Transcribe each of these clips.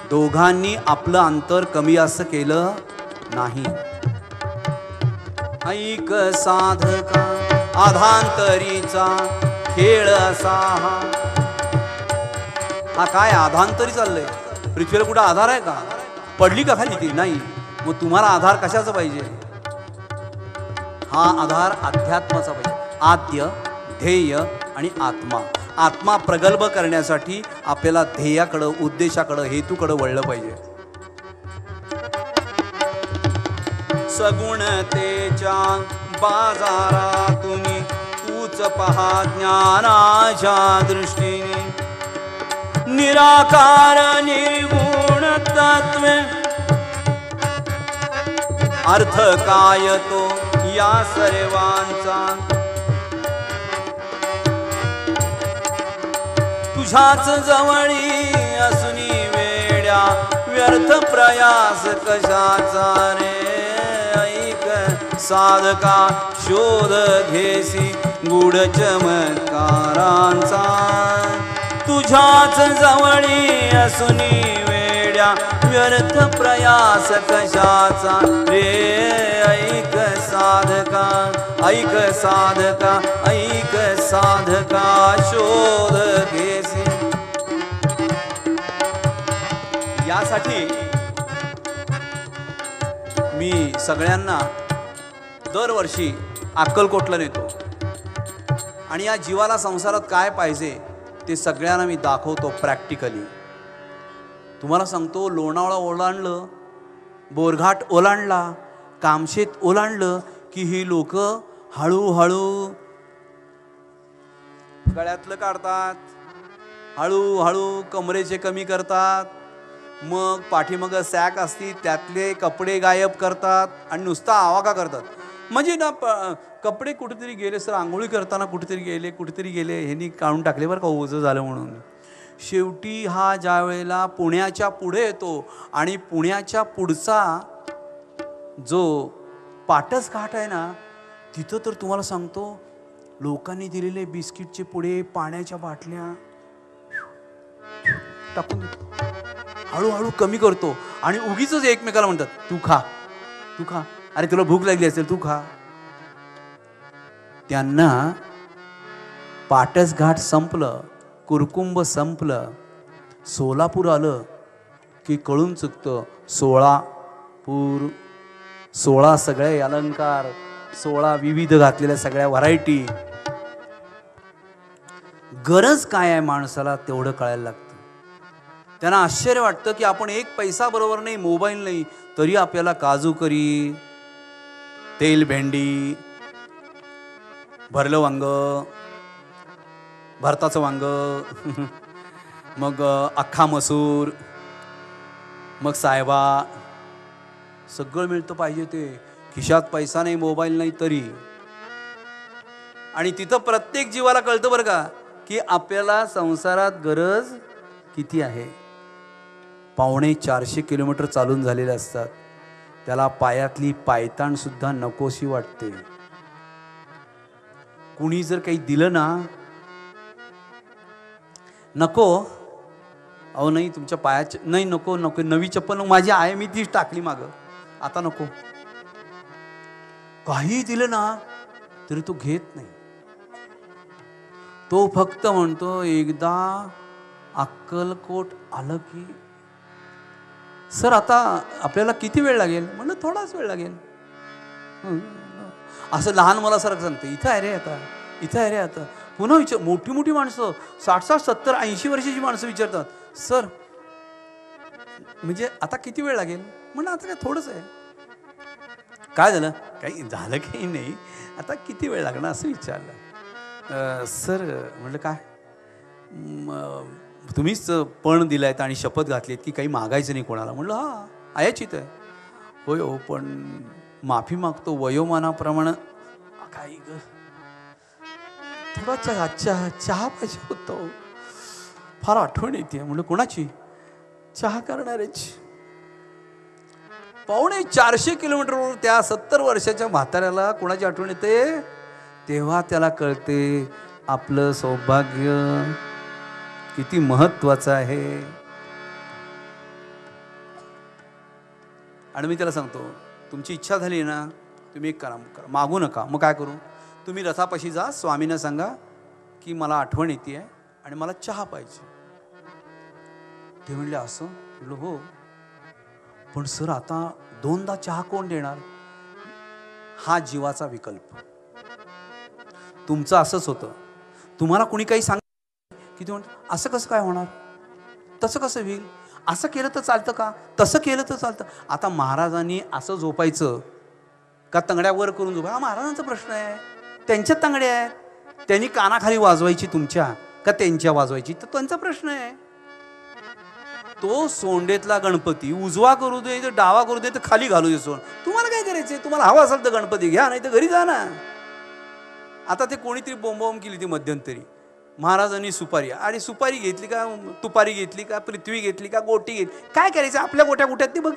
दोघांनी आपलं अंतर कमी असं केलं नाही. ऐक साधका आधांतरीचा खेळ असा हा काय आधांतरी चाललंय. पृथ्वीला कुठं आधार आहे का? पडली का खाली ती? नाही. मग तुम्हाला आधार कशाचा पाहिजे? हा आधार अध्यात्माचा पाहिजे. आद्य, ध्येय आणि आत्मा. आत्मा प्रगल्भ करण्यासाठी आपल्याला ध्येयाकडं, उद्देशाकडं, हेतूकडं वळलं पाहिजे. सगुणतेच्या बाजारातून तूच पहा ज्ञानाच्या दृष्टीने. निराकार निर्गुण तत्वे अर्थ काय तो या सर्वांचा. तुझ्याच जवळी असुनी वेड्या व्यर्थ प्रयास कशाचा रे. ऐक साधका शोध घेसी गूढ चमत्कारांचा. तुझ्याच जवळी असुनी वेड्या व्यर्थ प्रयास कशाचा रे. ऐक साधका, ऐक साधका, ऐक साधका शोध घेसी. यासाठी मी सगळ्यांना दरवर्षी अक्कलकोटला नेतो आणि या जीवाला संसारात काय पाहिजे ते सगळ्यांना मी दाखवतो प्रॅक्टिकली. तुम्हाला सांगतो, लोणावळा ओलांडलं, बोरघाट ओलांडला, कामशेत ओलांडलं की ही लोक हळूहळू गळ्यातलं काढतात, हळूहळू कमरेचे कमी करतात, मग पाठीमागं सॅक असती त्यातले कपडे गायब करतात आणि नुसता आवाका करतात. म्हणजे ना कपडे कुठेतरी गेले सर, आंघोळी करताना कुठेतरी गेले ह्यांनी काढून टाकले बरं का, ओझं झालं म्हणून. शेवटी हा ज्या वेळेला पुण्याच्या पुढे येतो आणि पुण्याच्या पुढचा जो पाटस घाट आहे ना, तिथं तर तुम्हाला सांगतो लोकांनी दिलेले बिस्किटचे पुडे, पाण्याच्या बाटल्या टाकून देतो, हळूहळू कमी करतो आणि उगीच एकमेकाला म्हणतात तू खा, तू खा, अरे तुला भूक लागली असेल तू खा. त्यांना पाटस घाट संपलं, कुरकुंभ संपलं, सोलापूर आलं की कळून चुकतं 16 16 सगळे अलंकार, 16 विविध घातलेल्या सगळ्या व्हरायटी. गरज काय आहे माणसाला तेवढं कळायला लागतं. त्यांना आश्चर्य वाटतं की आपण एक पैसा बरोबर नाही, मोबाईल नाही, तरी आपल्याला काजू करी, तेल भेंडी, भरलं वांग, भरताचं वांग, मग अख्खा मसूर, मग साहेबा, सगळं मिळतं पाहिजे ते. खिशात पैसा नाही, मोबाईल नाही तरी. आणि तिथं प्रत्येक जीवाला कळतं बरं का की आपल्याला संसारात गरज किती आहे. 450 किलोमीटर चालून झालेले असतात, त्याला पायातली पायताण सुद्धा नकोशी वाटते. कुणी जर काही दिलं ना, नको अहो नाही तुमच्या पायाचे नाही, नको नको, नवी चप्पल माझी आहे मी तीच टाकली मागं, आता नको. काही दिलं ना तरी तो घेत नाही. तो फक्त म्हणतो एकदा अक्कलकोट आलं की सर आता आपल्याला किती वेळ लागेल. म्हणलं थोडाच वेळ लागेल. असं लहान मुलासारखं सांगते, इथं आहे रे आता, इथं आहे रे आता. पुन्हा मोठी मोठी माणसं 60-60, 70, 80 वर्षाची माणसं विचारतात सर म्हणजे आता किती वेळ लागेल. म्हणलं आता काय थोडंच आहे. काय झालं, काही झालं काही नाही, आता किती वेळ लागणार असं विचारलं. सर म्हटलं काय, तुम्हीच पण दिलायत आणि शपथ घातलीत की काही मागायचं नाही कोणाला. म्हटलं हां आयाचित आहे. होय हो, पण माफी मागतो वयोमानाप्रमाणे. काही ग थोडा चहा पाहिजे होतो, फार आठवण येते. म्हणलं कोणाची. चहा करणाऱ्याची. 450 किलोमीटरवर त्या 70 वर्षाच्या म्हाताऱ्याला कोणाची आठवण येते. तेव्हा त्याला कळते आपलं सौभाग्य किती महत्वाचं आहे. आणि मी त्याला सांगतो, तुमची इच्छा झाली ना, तुम्ही एक करा, मागू नका. मग काय करू? तुम्ही रथापाशी जा, स्वामींना सांगा की मला आठवण येते आहे आणि मला चहा पाहिजे. ते म्हणले असं? म्हणलं हो. पण सर आता 2दा चहा कोण देणार? हा जीवाचा विकल्प. तुमचं असंच होतं. तुम्हाला कुणी काही सांग की तुम्ही असं कसं काय होणार, तसं कसं होईल, असं केलं तर चालतं का, तसं केलं तर चालतं. आता महाराजांनी असं झोपायचं का तंगड्या वर करून झोपाय? हा महाराजांचा प्रश्न आहे. त्यांच्यात तंगड्या आहेत, त्यांनी कानाखाली वाजवायची तुमच्या का त्यांच्या वाजवायची, तर त्यांचा प्रश्न आहे. तो सोंडेतला गणपती उजवा करू दे तर डावा करू दे तर खाली घालू दे सोंड. तुम्हाला काय करायचंय? तुम्हाला हवा असेल तर गणपती घ्या, नाही तर घरी जा ना. आता ते कोणीतरी बोंबाबोंब केली ती मध्यंतरी. महाराजांनी सुपारी, अरे सुपारी घेतली का, तुपारी घेतली का, पृथ्वी घेतली का, गोटी घेतली, काय करायचं आपल्या गोट्या गोट्यात ते बघ.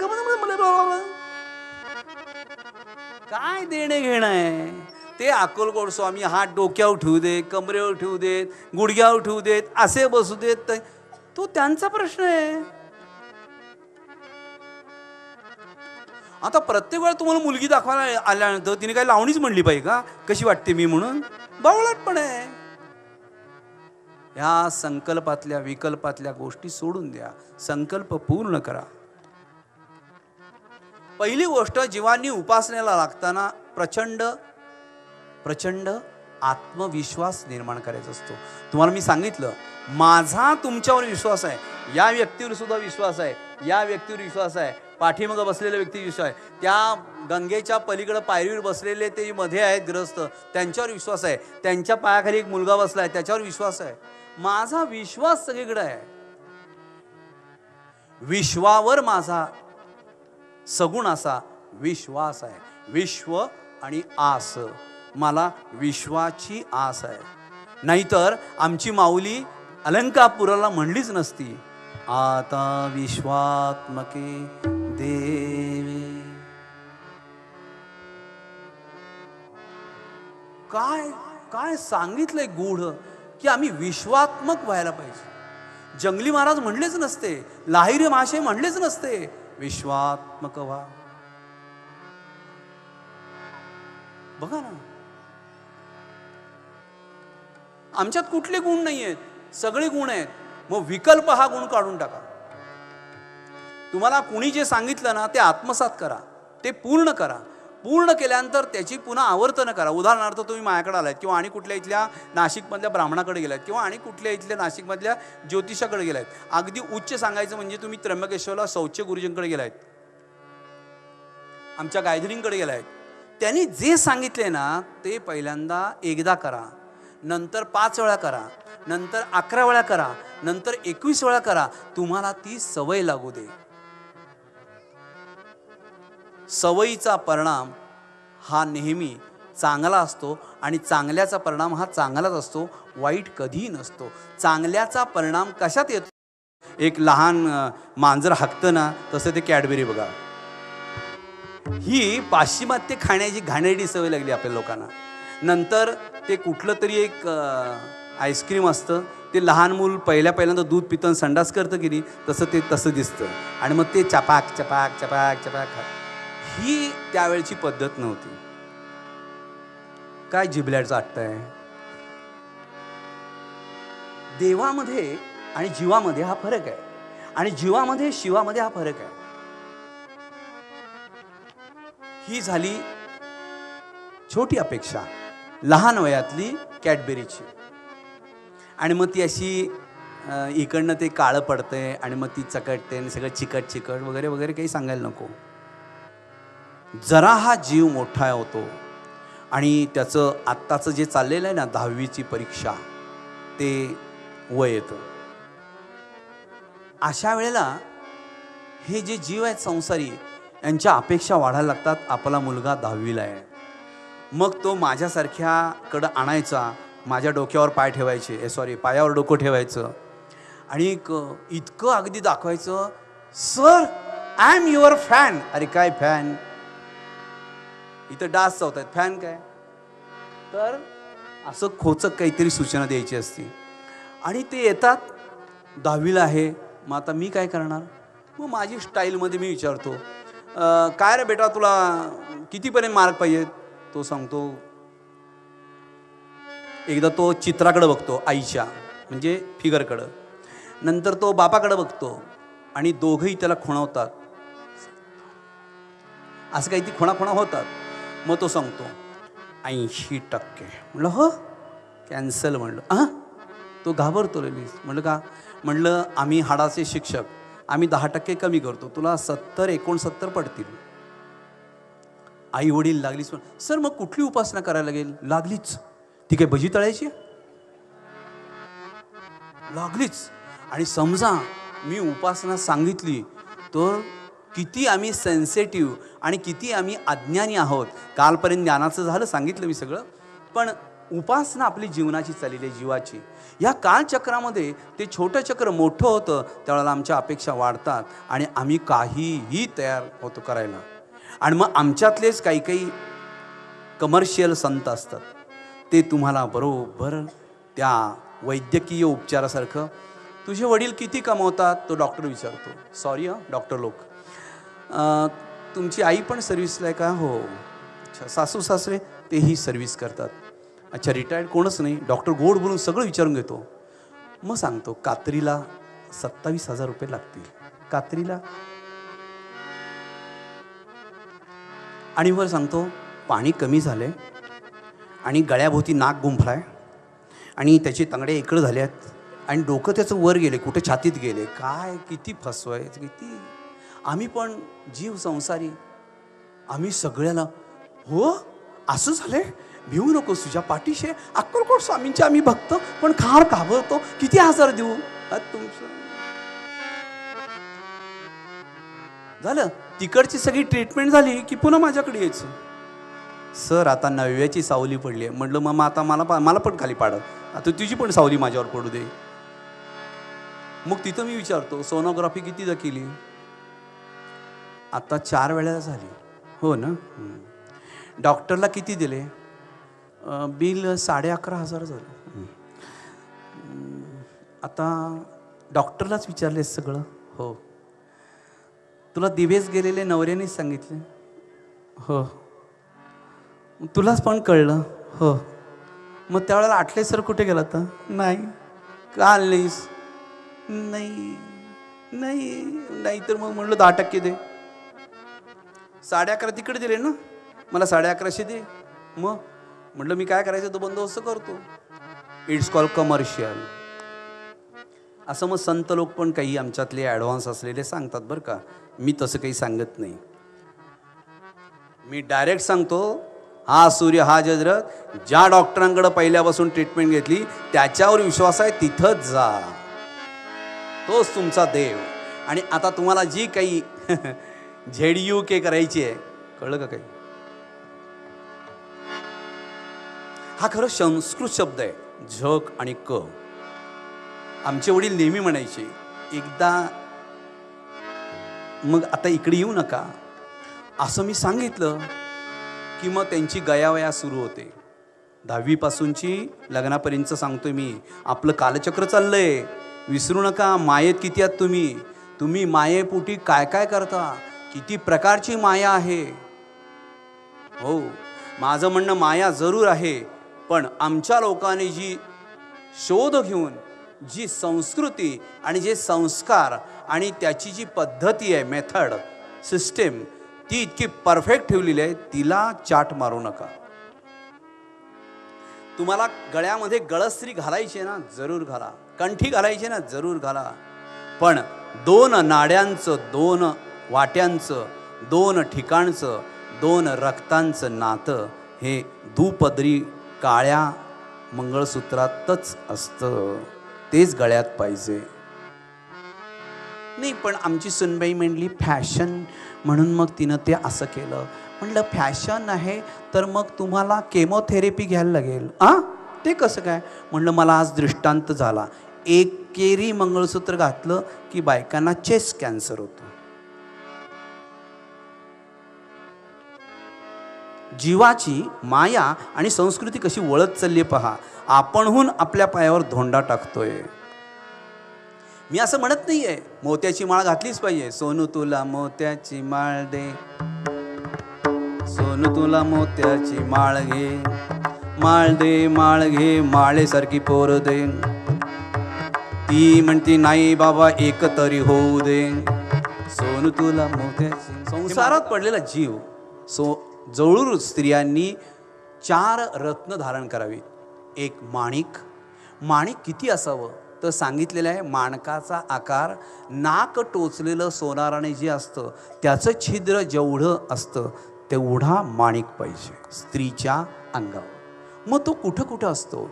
काय देणे घेणं आहे ते? अक्कलकोट स्वामी हात डोक्यावर ठेवू देत, कमरेवर ठेवू देत, गुडघ्यावर ठेवू देत, असे बसू देत, तो त्यांचा प्रश्न आहे. आता प्रत्येक वेळा तुम्हाला मुलगी दाखवायला आल्यानंतर तिने काही लावणीच म्हणली पाहिजे का कशी वाटते मी म्हणून? बावळटपण आहे. ह्या संकल्पातल्या विकल्पातल्या गोष्टी सोडून द्या, संकल्प पूर्ण करा. पहिली गोष्ट, जीवांनी उपासनेला लागताना प्रचंड प्रचंड आत्मविश्वास निर्माण करायचा असतो. तुम्हाला मी सांगितलं, माझा तुमच्यावर विश्वास आहे, या व्यक्तीवर सुद्धा विश्वास आहे, या व्यक्तीवर विश्वास आहे, पाठीमागं बसलेल्या व्यक्तीवर विश्वास आहे, त्या गंगेच्या पलीकडे पायरीवर बसलेले ते मध्ये आहेत ग्रस्त त्यांच्यावर विश्वास आहे, त्यांच्या पायाखाली एक मुलगा बसलाय त्याच्यावर विश्वास आहे. माझा विश्वास सगळीकडे आहे. विश्वावर माझा सगुण असा विश्वास आहे. विश्व आणि आस, मला विश्वाची आस आहे. नाहीतर आमची माऊली अलंकापुराला म्हणलीच नसती, आता विश्वात्मके देवे. काय काय सांगितलंय गूढ की आम्ही विश्वात्मक व्हायला पाहिजे. जंगली महाराज म्हणलेच नसते, लाहिरी माशे म्हणलेच नसते, विश्वात्मक व्हा. बघा ना, आमच्यात कुठले गुण नाही आहेत, सगळे गुण आहेत. मग विकल्प हा गुण काढून टाका. तुम्हाला कुणी जे सांगितलं ना ते आत्मसात करा, ते पूर्ण करा. पूर्ण केल्यानंतर त्याची पुन्हा आवर्तन करा. उदाहरणार्थ तुम्ही माझ्याकडे आलात किंवा आणि कुठल्या इथल्या नाशिकमधल्या ब्राह्मणाकडे गेलात किंवा आणि कुठल्या इथल्या नाशिकमधल्या ज्योतिषाकडे गेलात. अगदी उच्च सांगायचं म्हणजे तुम्ही त्र्यंबकेश्वरला शौच्य गुरुजींकडे गेलात, आमच्या गायधनींकडे गेलात. त्यांनी जे सांगितले ना ते पहिल्यांदा एकदा करा, नंतर 5 वेळा करा, नंतर 11 वेळा करा, नंतर 21 वेळा करा. तुम्हाला ती सवय लागू दे. सवयीचा परिणाम हा नेहमी चांगला असतो आणि चांगल्याचा परिणाम हा चांगलाच असतो, वाईट कधीही नसतो. चांगल्याचा परिणाम कशात येतो? एक लहान मांजर हाकतं ना तसं ते कॅडबरी बघा. ही पाश्चिमात्य खाण्याची घाणेरडी सवय लागली आपल्या लोकांना. नंतर ते कुठलं तरी एक आईस्क्रीम असतं, ते लहान मूल पहिल्यांदा दूध पितं संडास करतं की नाही तसं दिसतं आणि मग ते चपाक चपाक चपाक चपाक. ही त्यावेळची पद्धत नव्हती. काय जिबल्याचं वाटतंय? देवामध्ये आणि जीवामध्ये हा फरक आहे आणि जीवामध्ये शिवामध्ये हा फरक आहे. ही झाली छोटी अपेक्षा लहान वयातली कॅडबेरीची. आणि मग ती अशी इकडनं ते काळं पडतंय आणि मग ती चकटते आणि सगळं चिकट चिकट वगैरे वगैरे काही सांगायला नको. जरा हा जीव मोठा होतो आणि त्याचं आत्ताचं जे चाललेलं आहे ना 10वीची परीक्षा ते वय येतं. अशा वेळेला हे जे जीव आहेत संसारी यांच्या अपेक्षा वाढायला लागतात. आपला मुलगा 10वीला आहे, मग तो माझ्यासारख्याकडं आणायचा, माझ्या डोक्यावर पाय ठेवायचे, पायावर डोकं ठेवायचं आणि इतकं अगदी दाखवायचं, sir I am your fan. अरे काय फॅन? इथं डास चावत आहेत, फॅन काय? तर असं खोचक काहीतरी सूचना द्यायची असती. आणि ते येतात 10वीला आहे, मग आता मी काय करणार? मग माझी स्टाईलमध्ये मी विचारतो, काय रे बेटा तुला कितीपर्यंत मार्क पाहिजेत? तो सांगतो, एकदा तो चित्राकडे बघतो आईच्या, म्हणजे फिगरकडं, नंतर तो बापाकडे बघतो आणि दोघंही त्याला खुणवतात. असं काही ती खुणाखुणा होतात. मग तो सांगतो 80%. म्हणलं हो, कॅन्सल. म्हणलं हां. तो घाबरतो लगेच. म्हणलं का? म्हणलं आम्ही हाडाचे शिक्षक, आम्ही 10% कमी करतो, तुला 70-69 पडतील. आई वडील लागलीच. सर मग कुठली उपासना करायला लागेल? लागलीच. ती काय भजी तळायची? लागलीच. आणि समजा मी उपासना सांगितली तर किती आम्ही सेन्सिटिव्ह आणि किती आम्ही अज्ञानी आहोत. कालपर्यंत ज्ञानाचं झालं, सांगितलं मी सगळं, पण उपासना आपली जीवनाची चाललेली आहे, जीवाची. या कालचक्रामध्ये ते छोटं चक्र मोठं होतं, त्यावेळेला आमच्या अपेक्षा वाढतात आणि आम्ही काहीही तयार होतो करायला. आणि मग आमच्यातलेच काही काही कमर्शियल संत असतात, ते तुम्हाला बरोबर त्या वैद्यकीय उपचारासारखं, तुझे वडील किती कमवतात? तो डॉक्टर विचारतो. सॉरी हां डॉक्टर लोक, तुमची आई पण सर्व्हिसला आहे का? हो. अच्छा, सासू सासरे? तेही सर्व्हिस करतात. अच्छा, रिटायर्ड कोणच नाही? डॉक्टर गोड बोलून सगळं विचारून घेतो. मग सांगतो कात्रीला 27,000 रुपये लागतील. कात्रीला. आणि वर सांगतो पाणी कमी झालंय आणि गळ्याभोवती नाक गुंफलाय आणि त्याचे तंगडे इकडं झाले आहेत आणि डोकं त्याचं वर गेले, कुठे छातीत गेले. काय किती फसवायचं, किती. आम्ही पण जीव संसारी, आम्ही सगळ्याला हो असं झालंय, भिवू नकोस, तुझ्या पाठीशी अक्कलकोट स्वामींचे आम्ही भक्त, पण खार घाबरतो, किती आजार देऊ? तुमचं झालं. तिकडची सगळी ट्रीटमेंट झाली की पुन्हा माझ्याकडे यायचं. सर आता 9व्याची सावली पडली आहे. म्हटलं मग आता मला पण खाली पाडत, आता तुझी पण सावली माझ्यावर पडू दे. मग तिथं मी विचारतो सोनोग्राफी कितीदा केली? आता 4 वेळा झाली. हो ना. डॉक्टरला किती दिले? बिल 11,500 झालं. आता डॉक्टरलाच विचारले सगळं? हो. तुला दिवेस गेलेले नवऱ्यानेच सांगितले? हो. तुलाच पण कळलं? हो. मग त्यावेळेला आटले सर कुठे गेला तर? नाही. का नाहीस? नाही तर मग म्हणलं 10% दे. 11.5 तिकडे दिले ना, मला 11.5 दे. मग म्हटलं मी काय करायचं तो बंदोबस्त करतो. It's call commercial. असं मग संत लोक पण काही आमच्यातले ॲडव्हान्स असलेले सांगतात बरं का. मी तसं काही सांगत नाही. मी डायरेक्ट सांगतो हा सूर्य हा चंद्र, ज्या डॉक्टरांकडे पहिल्यापासून ट्रीटमेंट घेतली त्याच्यावर विश्वास आहे तिथंच जा, तोच तुमचा देव. आणि आता तुम्हाला जी काही ZUK करायची आहे, कळलं का काही? हा खरं संस्कृत शब्द आहे, झक आणि क. आमचे वडील नेहमी म्हणायचे एकदा मग आता इकडे येऊ नका असं मी सांगितलं की मग त्यांची गयावया सुरू होते. 10वी पासूनची लग्नापर्यंत सांगतोय मी. आपलं कालचक्र चाललंय, विसरू नका. मायेत किती आहात तुम्ही? तुम्ही मायेपोटी काय काय करता, किती प्रकारची माया आहे. हो, माझं म्हणणं माया जरूर आहे, पण आमच्या लोकांनी जी शोध घेऊन जी संस्कृती आणि जे संस्कार आणि त्याची जी पद्धती आहे, मेथड सिस्टीम, ती इतकी परफेक्ट ठेवलेली आहे, तिला चाट मारू नका. तुम्हाला गळ्यामध्ये गळसरी घालायची ना, जरूर घाला. कंठी घालायची ना, जरूर घाला. पण 2 नाड्यांचं, 2 वाट्यांचं, 2 ठिकाणचं, 2 रक्तांचं नातं हे दुपदरी काळ्या मंगळसूत्रातच असतं. तेच गळ्यात पाहिजे. नाही पण आमची सुनबाई म्हणली फॅशन म्हणून मग तिनं ते असं केलं. म्हणलं फॅशन आहे तर मग तुम्हाला केमोथेरपी घ्यायला लागेल. ते कसं काय? म्हणलं मला आज दृष्टांत झाला. एकेरी मंगळसूत्र घातलं की बायकांना चेस्ट कॅन्सर होतो. जीवाची माया आणि संस्कृती कशी वळत चालली पहा. आपणहून आपल्या पायावर धोंडा टाकतोय. मी असं म्हणत नाहीये मोत्याची माळ घातलीच पाहिजे. सोनू तुला मोत्याची माळ दे, सोनू तुला मोत्याची माळ घे, माळ दे माळ घे माळेसारखी पोर दे. ती म्हणती नाही बाबा एक तरी होऊ दे, सोनू तुला मोत्याची. संसारात पडलेला जीव जवळून स्त्रियांनी 4 रत्न धारण करावी. एक माणिक. माणिक किती असावं तर सांगितलेलं आहे माणकाचा आकार नाक टोचलेलं सोनाराने जे असतं त्याचं छिद्र जेवढं असतं तेवढा माणिक पाहिजे स्त्रीच्या अंगावर. मग तो कुठं कुठं असतो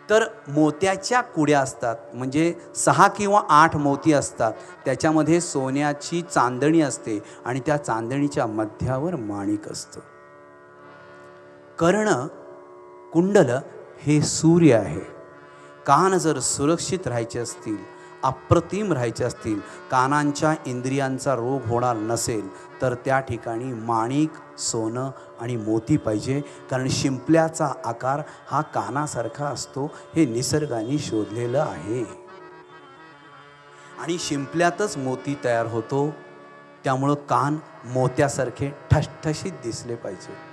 तर मोत्याच्या कुड्या असतात, म्हणजे 6 किंवा 8 मोती असतात, त्याच्यामध्ये सोन्याची चांदणी असते आणि त्या चांदणीच्या मध्यावर माणिक असतं. कर्ण कुंडल हे सूर्य आहे. कान जर सुरक्षित राहायचे असतील, अप्रतिम राहायचे असतील, कानांच्या इंद्रियांचा रोग होणार नसेल तर त्या ठिकाणी माणिक, सोनं आणि मोती पाहिजे. कारण शिंपल्याचा आकार हा कानासारखा असतो हे निसर्गाने शोधलेलं आहे. आणि शिंपल्यातच मोती तयार होतो, त्यामुळं कान मोत्यासारखे ठसठशीत दिसले पाहिजेत.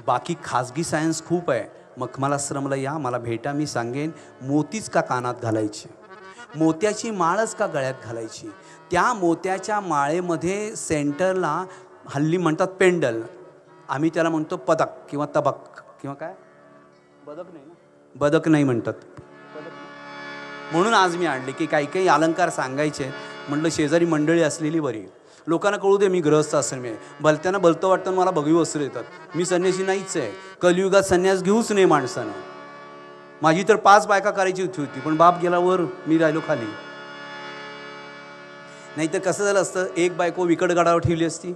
बाकी खाजगी सायन्स खूप आहे. मखमलाश्रमला या, मला भेटा, मी सांगेन मोतीच का कानात घालायची, मोत्याची माळच का गळ्यात घालायची. त्या मोत्याच्या माळेमध्ये सेंटरला हल्ली म्हणतात पेंडल, आम्ही त्याला म्हणतो पदक किंवा तबक किंवा काय, बदक नाही ना, बदक नाही म्हणतात. म्हणून आज मी आणले की काही काही अलंकार सांगायचे. म्हटलं शेजारी मंडळी असलेली बरी, लोकांना कळू दे मी गृहस्थ आश्रमी आहे. भलत्यांना भलतं वाटतं मला भगवी वस्त्र येतात. मी संन्यासी नाहीच आहे. कलियुगात संन्यास घेऊच नाही माणसानं. माझी तर 5 बायका करायची होती पण बाप गेला वर, मी राहिलो खाली. नाहीतर कसं झालं असतं, एक बायको विकडगडावर ठेवली असती,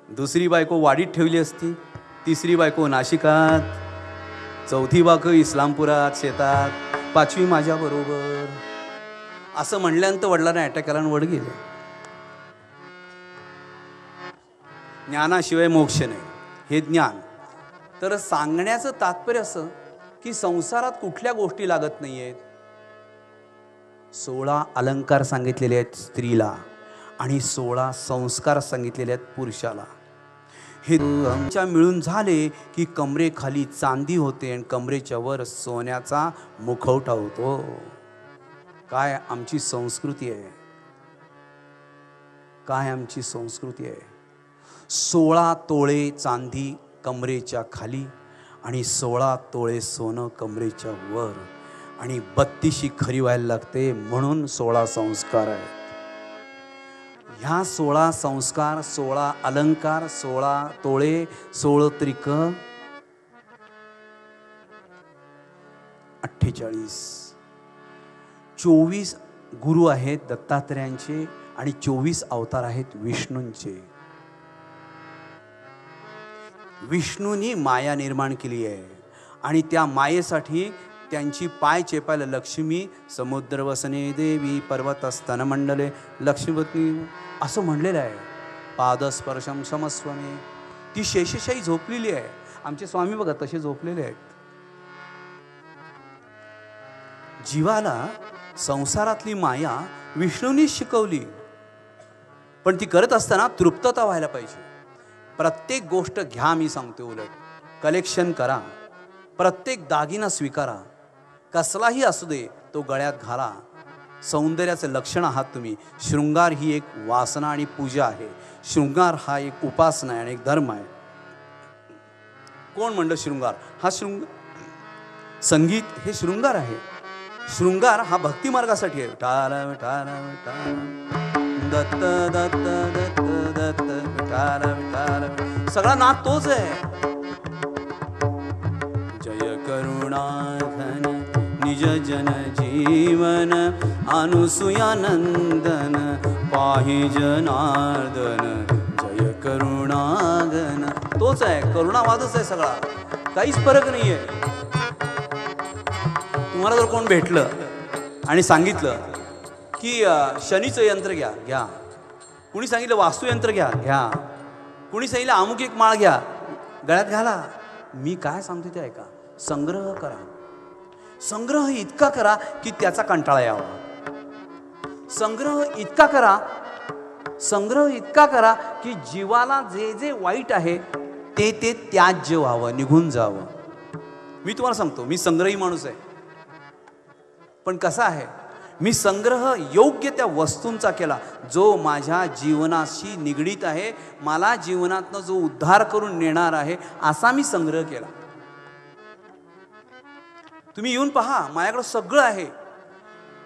दुसरी बायको वाडीत ठेवली असती, तिसरी बायको नाशिकात, चौथी बायको इस्लामपुरात शेतात, 5वी माझ्याबरोबर. असं म्हणल्यानंतर वडिलांना अटॅक आला आणि वड गेले. ज्ञानाशिवाय मोक्ष नाही, हे ज्ञान. तर सांगण्याचं तात्पर्य असं की संसारात कुठल्या गोष्टी लागत नाही आहेत. 16 अलंकार सांगितलेले आहेत स्त्रीला आणि 16 संस्कार सांगितलेले आहेत पुरुषाला. हे आमच्या मिळून झाले की कमरेखाली चांदी होते आणि कमरेच्या वर सोन्याचा मुखवटा होतो. काय आमची संस्कृती आहे, काय आमची संस्कृती आहे. 16 तोळे चांदी कमरेच्या खाली आणि 16 तोळे सोनं कमरेच्या वर आणि 32शी खरी व्हायला लागते, म्हणून 16 संस्कार आहेत. ह्या 16 संस्कार, 16 अलंकार, 16 तोळे, 16 त्रिक 48. 24 गुरु आहेत दत्तात्रेयांचे आणि 24 अवतार आहेत विष्णूंचे. विष्णूंनी माया निर्माण केली आहे आणि त्या मायेसाठी त्यांची पाय चेपायला लक्ष्मी, समुद्र वसने देवी पर्वतस्तन मंडले लक्ष्मीपत्नी असं म्हणलेलं आहे. पादस्पर्शम क्षमस्वमे. ती शेषशाही झोपलेली आहे. आमचे स्वामी बघा तसे झोपलेले आहेत. जीवाला संसारातली माया विष्णूंनीच शिकवली, पण ती करत असताना तृप्तता व्हायला पाहिजे. प्रत्येक गोष्ट घ्या, मी सांगतो, उलट कलेक्शन करा, प्रत्येक दागिना स्वीकारा, कसलाही असू दे तो गळ्यात घाला. सौंदर्याचं लक्षण आहात तुम्ही. शृंगार ही एक वासना आणि पूजा आहे. शृंगार हा एक उपासना आहे आणि एक धर्म आहे. कोण म्हणलं शृंगार हा संगीत हे शृंगार आहे. शृंगार हा भक्ती मार्गासाठी आहे. टाला टाला दत्त दत्त दत्त दत्त विठाला विठाला, सगळा नाद तोच आहे. जय करुणाघन निज जन जीवन अनुसुयानंदन पाहि जनार्दन. जय करुणाघन तोच आहे, करुणावादच आहे सगळा, काहीच फरक नाहीये. तुम्हाला जर कोण भेटलं आणि सांगितलं की शनीचं यंत्र घ्या, घ्या. कुणी सांगितलं वास्तुयंत्र घ्या, घ्या. कुणी सांगितलं अमुक एक माळ घ्या, गळ्यात घाला. मी काय सांगतो ते ऐका, संग्रह करा. संग्रह इतका करा की त्याचा कंटाळा यावा. संग्रह इतका करा, संग्रह इतका करा की जीवाला जे जे वाईट आहे ते ते त्याज्य व्हावं, निघून जावं. मी तुम्हाला सांगतो, मी संग्रही माणूस आहे. पण कसा आहे, मी संग्रह योग्य त्या वस्तूंचा केला जो माझ्या जीवनाशी निगडीत आहे, मला जीवनातनं जो उद्धार करून नेणार आहे असा मी संग्रह केला. तुम्ही येऊन पहा, माझ्याकडे सगळं आहे.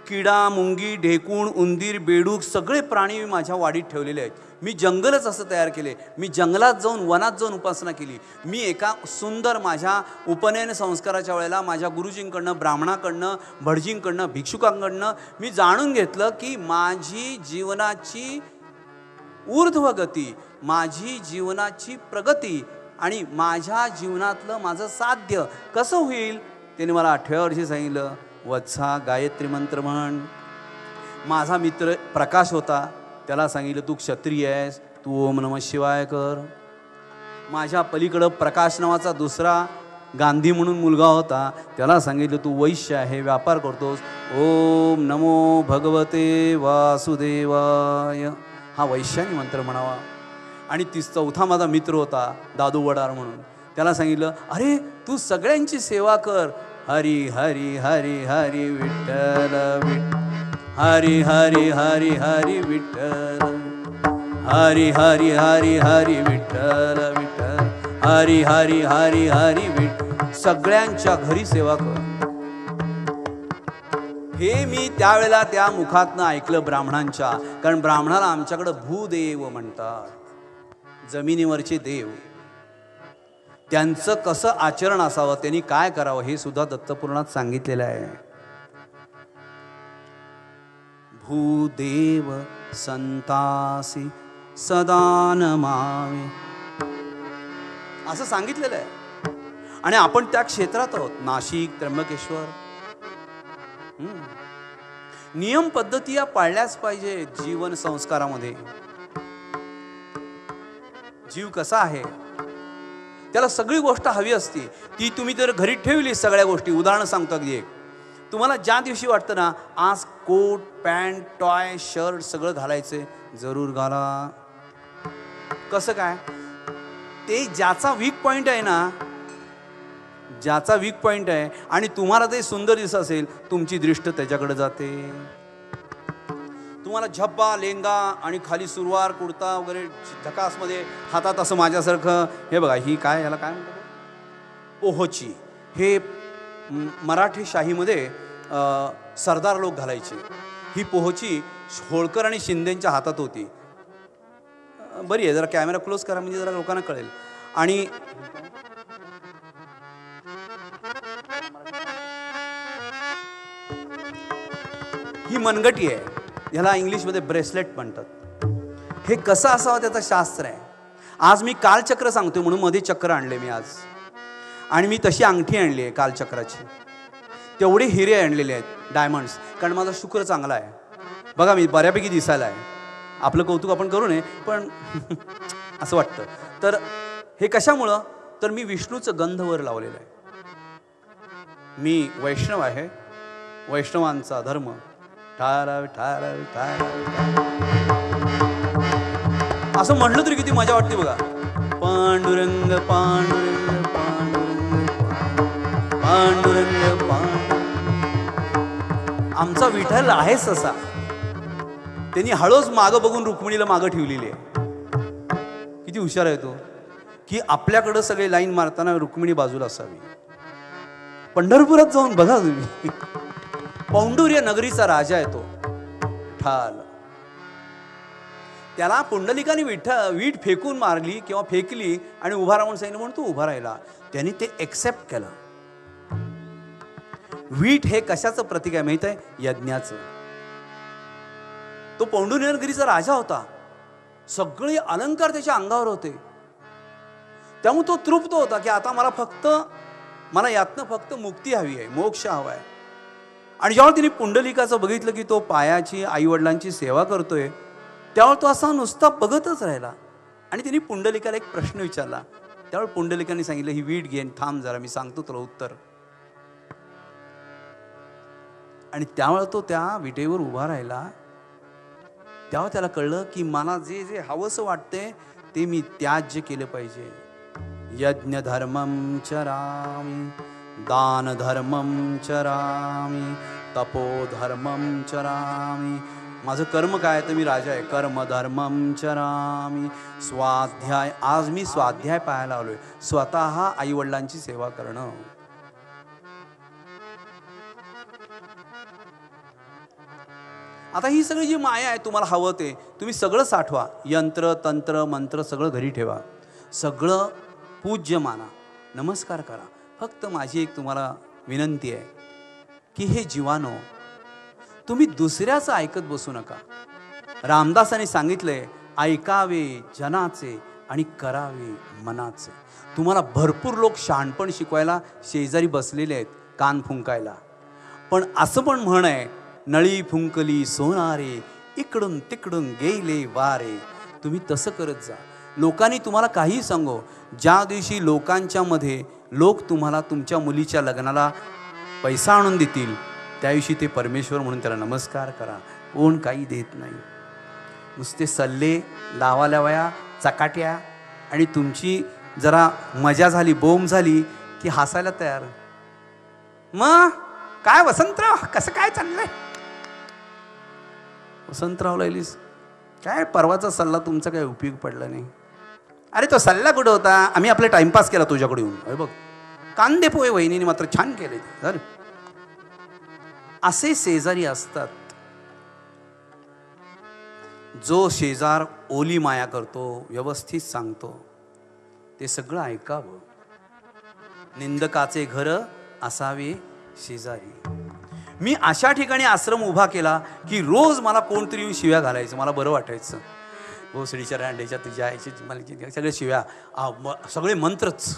किडा, मुंगी, ढेकूण, उंदीर, बेडूक सगळे प्राणी मी माझ्या वाडीत ठेवलेले आहेत. मी जंगलच असं तयार केले. मी जंगलात जाऊन, वनात जाऊन उपासना केली. मी एका सुंदर माझ्या उपनयन संस्काराच्या वेळेला माझ्या गुरुजींकडनं, ब्राह्मणाकडनं, भटजींकडनं, भिक्षुकांकडनं मी जाणून घेतलं की माझी जीवनाची ऊर्ध्वगती, माझी जीवनाची प्रगती आणि माझ्या जीवनातलं माझं साध्य कसं होईल. त्याने मला 8व्या वर्षी सांगितलं, वत्सा गायत्री मंत्र म्हण. माझा मित्र प्रकाश होता, त्याला सांगितलं तू क्षत्रिय आहेस, तू ओम नमः शिवाय कर. माझ्या पलीकडं प्रकाश नावाचा दुसरा गांधी म्हणून मुलगा होता, त्याला सांगितलं तू वैश्य आहे, व्यापार करतोस, ओम नमो भगवते वासुदेवाय हा वैश्यानी मंत्र म्हणावा. आणि चौथा माझा मित्र होता दादू वडार म्हणून, त्याला सांगितलं अरे तू सगळ्यांची सेवा कर, हरी हरी हरी हरी विठ्ठल विठ्ठल, हरी हरी हरी हरी विठ्ठल, हरी हरी हरी हरी विठ्ठल विठ्ठल, हरी हरी हरी हरी विठ्ठल. सगळ्यांच्या घरी सेवा कर. हे मी त्यावेळेला त्या मुखातनं ऐकलं ब्राह्मणांच्या. कारण ब्राह्मणाला आमच्याकडं भूदेव म्हणतात, जमिनीवरचे देव. त्यांचं कसं आचरण असावं, त्यांनी काय करावं हे सुद्धा दत्तपुराणात सांगितलेलं आहे. भूदेव संतासी सदा नमावे असं सांगितलेलं आहे. आणि आपण त्या क्षेत्रात आहोत, नाशिक, त्र्यंबकेश्वर. नियम पद्धती या पाळल्याच पाहिजे जीवन संस्कारामध्ये. जीव कसा आहे त्याला सगळी गोष्ट हवी असती, ती तुम्ही जर घरी ठेवली सगळ्या गोष्टी. उदाहरण सांगतो अगदी एक, तुम्हाला ज्या दिवशी वाटतं ना आज कोट पॅन्ट टॉय शर्ट सगळं घालायचं, जरूर घाला. कसं काय, ते ज्याचा वीक पॉइंट आहे ना, ज्याचा वीक पॉइंट आहे आणि तुम्हाला ते सुंदर दिसत असेल, तुमची दृष्टी त्याच्याकडे जाते. तुम्हाला झब्बा लेंगा आणि खाली सुरवार कुर्ता वगैरे झकासमध्ये, हातात असं माझ्यासारखं, हे बघा ही काय, याला काय म्हणतात, पोहोची. हे मराठी शाहीमध्ये सरदार लोक घालायचे. ही पोहोची होळकर आणि शिंदेच्या हातात होती. बरी आहे, जरा कॅमेरा क्लोज करा म्हणजे जरा लोकांना कळेल. आणि ही मनगटी आहे, ह्याला इंग्लिशमध्ये ब्रेसलेट म्हणतात. हे कसं असावं त्याचं शास्त्र आहे. आज मी कालचक्र सांगतोय म्हणून मध्ये चक्र आणले मी आज, आणि मी तशी अंगठी आणली आहे कालचक्राची. तेवढे हिरे आणलेले आहेत, डायमंड्स, कारण माझा शुक्र चांगला आहे. बघा मी बऱ्यापैकी दिसायला आहे. आपलं कौतुक आपण करू नये पण असं वाटतं. तर हे कशामुळं, तर मी विष्णूचं गंधवर लावलेलं आहे. मी वैष्णव आहे, वैष्णवांचा धर्म. ठाराव ठाराव ठाराव असं म्हटलं तरी किती मजा वाटते बघा. पांडुरंग पांडुरंग पांडुरंग पांडुरंग पांडुरंग. आमचा विठ्ठल आहेच असा. त्यांनी हळूच मागं बघून रुक्मिणीला मागं ठेवलेली आहे. किती हुशार आहे तो, की आपल्याकडं सगळे लाईन मारताना रुक्मिणी बाजूला असावी. पंढरपुरात जाऊन बघा तुम्ही, पौंडुर्य नगरीचा राजा आहे तो ठाल. त्याला पुंडलिकाने वीट फेकून मारली किंवा फेकली आणि उभा राहून सांगितलं म्हणून तो उभा राहिला. त्यांनी ते एक्सेप्ट केलं. वीट हे कशाचं प्रतीक आहे माहित आहे, यज्ञाचं. तो पौंडुर्य नगरीचा राजा होता, सगळे अलंकार त्याच्या अंगावर होते. त्यामुळे तो तृप्त होता की आता मला यातनं फक्त मुक्ती हवी आहे, मोक्ष हवा आहे. आणि जेव्हा तिने पुंडलिकाचं बघितलं की तो पायाची आईवडिलांची सेवा करतोय, त्यावेळी तो असा नुसता बघतच राहिला. आणि तिने पुंडलिकाला एक प्रश्न विचारला. त्यावेळी पुंडलिकाने सांगितलं, ही वीट घेऊन थांब जरा, मी सांगतो तुला उत्तर. आणि त्यामुळे तो त्या विटेवर उभा राहिला. तेव्हा त्याला कळलं की मला जे जे हवंसं वाटते ते मी त्याज्य केलं पाहिजे. यज्ञ धर्मं चरामि, दान धर्मं चरामि, तपो धर्मं चरामि. माझं कर्म काय तर मी राजा आहे. कर्म धर्मं चरामि. स्वाध्याय, आज मी स्वाध्याय पाहायला आलोय. स्वतः आईवडिलांची सेवा करणं. आता ही सगळी जी माया आहे, तुम्हाला हवं ते तुम्ही सगळं साठवा. यंत्र तंत्र मंत्र सगळं घरी ठेवा, सगळं पूज्य माना, नमस्कार करा. फक्त माझी एक तुम्हाला विनंती आहे की हे जीवानो, तुम्ही दुसऱ्याचं ऐकत बसू नका. रामदासांनी सांगितलंय, ऐकावे जनाचे आणि करावे मनाचे. तुम्हाला भरपूर लोक शहाणपण शिकवायला शेजारी बसलेले आहेत, कान फुंकायला. पण असं पण म्हण आहे, नळी फुंकली सोनारे, इकडून तिकडून गेले वारे. तुम्ही तसं करत जा. लोकांनी तुम्हाला काही सांगो, ज्या दिवशी लोकांच्या मध्ये लोक तुम्हाला तुमच्या मुलीच्या लग्नाला पैसा आणून देतील, त्या दिवशी ते परमेश्वर म्हणून त्याला नमस्कार करा. कोण काही देत नाही. नुसते सल्ले लावाल्या वया चकाट्या, आणि तुमची जरा मजा झाली, बोंब झाली की हसायला तयार. मग काय वसंतराव, कसं काय चाललंय? वसंतराव लायलीस काय, परवाचा सल्ला तुमचा काही उपयोग पडला नाही. अरे तो सल्ला कुठं होता, आम्ही आपले टाइमपास केला तुझ्याकडे येऊन. अरे बघ, कांदे पोहे वहिनीने मात्र छान केले. असे शेजारी असतात. जो शेजार ओली माया करतो, व्यवस्थित सांगतो, ते सगळं ऐकावं. निंदकाचे घर असावे शेजारी. मी अशा ठिकाणी आश्रम उभा केला की रोज मला कोणतरी येऊन शिव्या घालायचं, मला बरं वाटायचं. भोसडीच्या रांडेच्या तुझ्या आईची मला सगळे शिव्या, सगळे मंत्रच.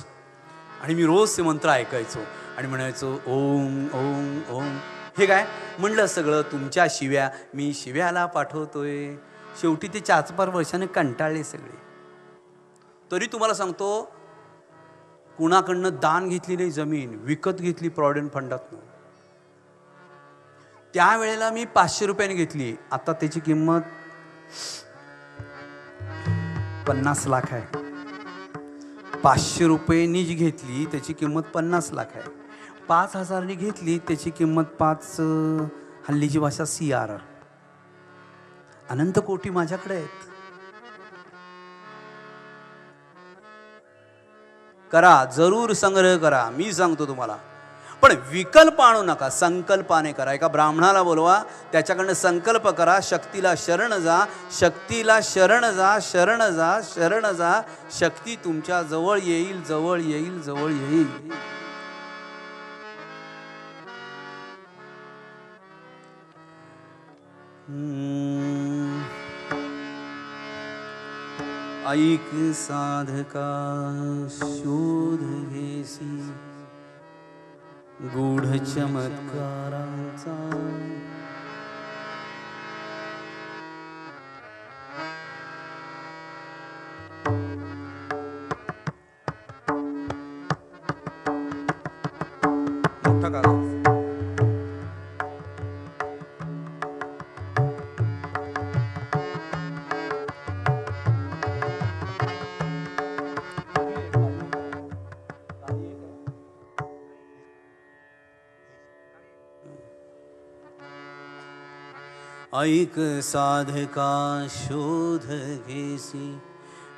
आणि मी रोज ते मंत्र ऐकायचो आणि म्हणायचो ओम ओम ओम. हे काय म्हणलं, सगळं तुमच्या शिव्या, मी शिव्याला पाठवतोय. शेवटी ते 4-5 वर्षाने कंटाळले सगळे. तरी तुम्हाला सांगतो, कुणाकडनं दान घेतली नाही जमीन, विकत घेतली प्रॉव्हिडंट फंडातनं. त्यावेळेला मी 500 रुपयाने घेतली. आता त्याची किंमत 50 लाख आहे. 500 रुपयांनी जी घेतली त्याची किंमत 50 लाख आहे. 5,000नी घेतली त्याची किंमत 5, हल्लीची भाषा CR. अनंत कोटी माझ्याकडे आहेत. करा, जरूर संग्रह करा, मी सांगतो तुम्हाला. पण विकल्प आणू नका, संकल्पाने करा. एका ब्राह्मणाला बोलवा, त्याच्याकडनं संकल्प करा, शक्तीला शरण जा, शक्तीला शरण जा, शरण जा, शरण जा. शक्ती तुमच्या जवळ येईल, जवळ येईल, जवळ येईल. ऐक साधका शोध घेसी, गूढ चमत्कारांचा. मोठा काका ऐक साधका शोध घेसी,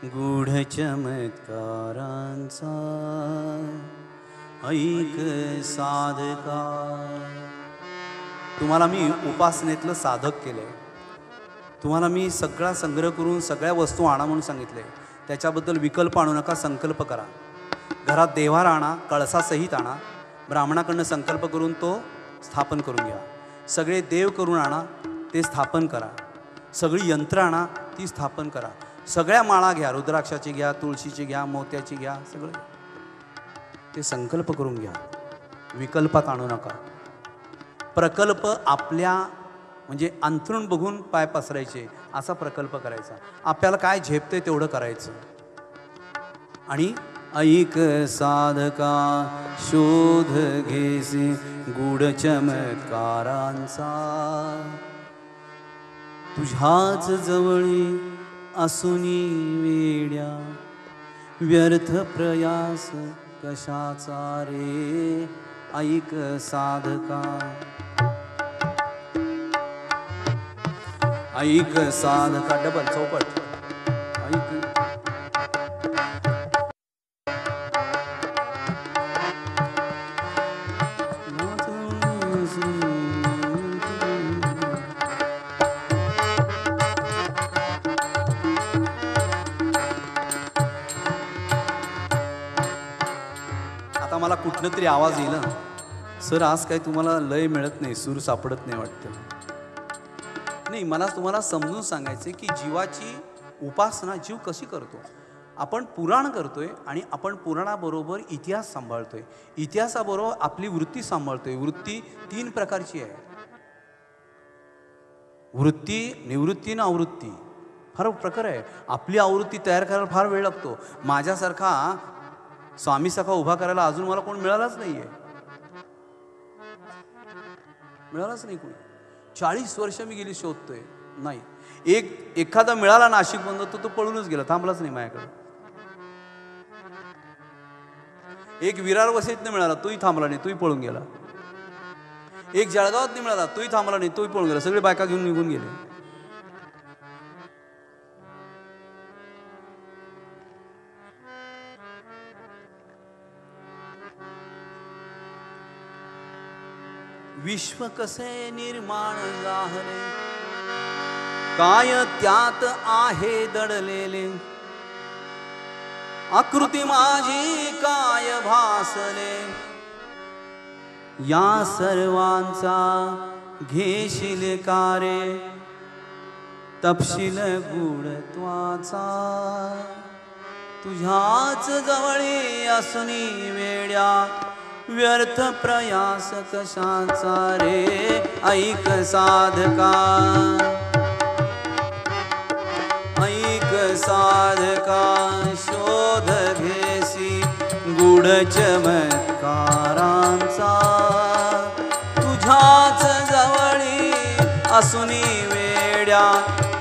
गूढ चमत्कारांचा. ऐक साधका. तुम्हाला मी उपासनेतलं साधक केलंय. तुम्हाला मी सगळा संग्रह करून सगळ्या वस्तू आणा म्हणून सांगितलंय. त्याच्याबद्दल विकल्प आणू नका, संकल्प करा. घरात देव्हार आणा, कळसासहित आणा. ब्राह्मणाकडनं संकल्प करून तो स्थापन करून घ्या. सगळे देव करून आणा, ते स्थापन करा. सगळी यंत्र आणा, ती स्थापन करा. सगळ्या माळा घ्या, रुद्राक्षाची घ्या, तुळशीची घ्या, मोत्याची घ्या, सगळं ते संकल्प करून घ्या. विकल्पात आणू नका. प्रकल्प आपल्या म्हणजे अंथरूण बघून पाय पसरायचे असा प्रकल्प करायचा. आपल्याला काय झेपते तेवढं करायचं. आणि ऐक साधका शोध घेसी, गूढ चमत्कारांचा तुझ्याच जवळी असुनी वेड्या व्यर्थ प्रयास कशाचा रे ऐक साधका ऐक साधका डबल चौपट ऐक आता मला कुठनं तरी आवाज येईल सर आज काय तुम्हाला लय मिळत नाही सूर सापडत नाही वाटतं नाही मला तुम्हाला समजून सांगायचे की जीवाची उपासना जीव कशी करतो आपण पुराण करतोय आणि आपण पुराणाबरोबर इतिहास सांभाळतोय इतिहासाबरोबर आपली वृत्ती सांभाळतोय वृत्ती 3 प्रकारची आहे वृत्ती निवृत्ती आणि आवृत्ती फार प्रकार आहे आपली आवृत्ती तयार करायला फार वेळ लागतो माझ्यासारखा स्वामीसारखा उभा करायला अजून मला कोण मिळालाच नाहीये मिळालाच नाही कोणी 40 वर्ष मी गेली शोधतोय नाही एखादा मिळाला नाशिक बंद तो पळूनच गेला थांबलाच नाही माझ्याकडे एक विरार वसईतनं मिळाला तोही थांबला नाही तोही पळून गेला एक जळगावात नाही मिळाला तोही थांबला नाही तोही पळून गेला सगळे बायका घेऊन निघून गेले विश्व कसे निर्माण झाले काय त्यात आहे दडलेले आकृती माझी काय भासले या सर्वांचा घेशील कारे तपशील गुढत्वाचा तुझ्याच जवळी असुनी वेड्या व्यर्थ प्रयास कशाचा रे ऐक साधका ऐक साधका शोध घेसी गूढ चमत्कारांचा तुझ्याच जवळी असुनी वेड्या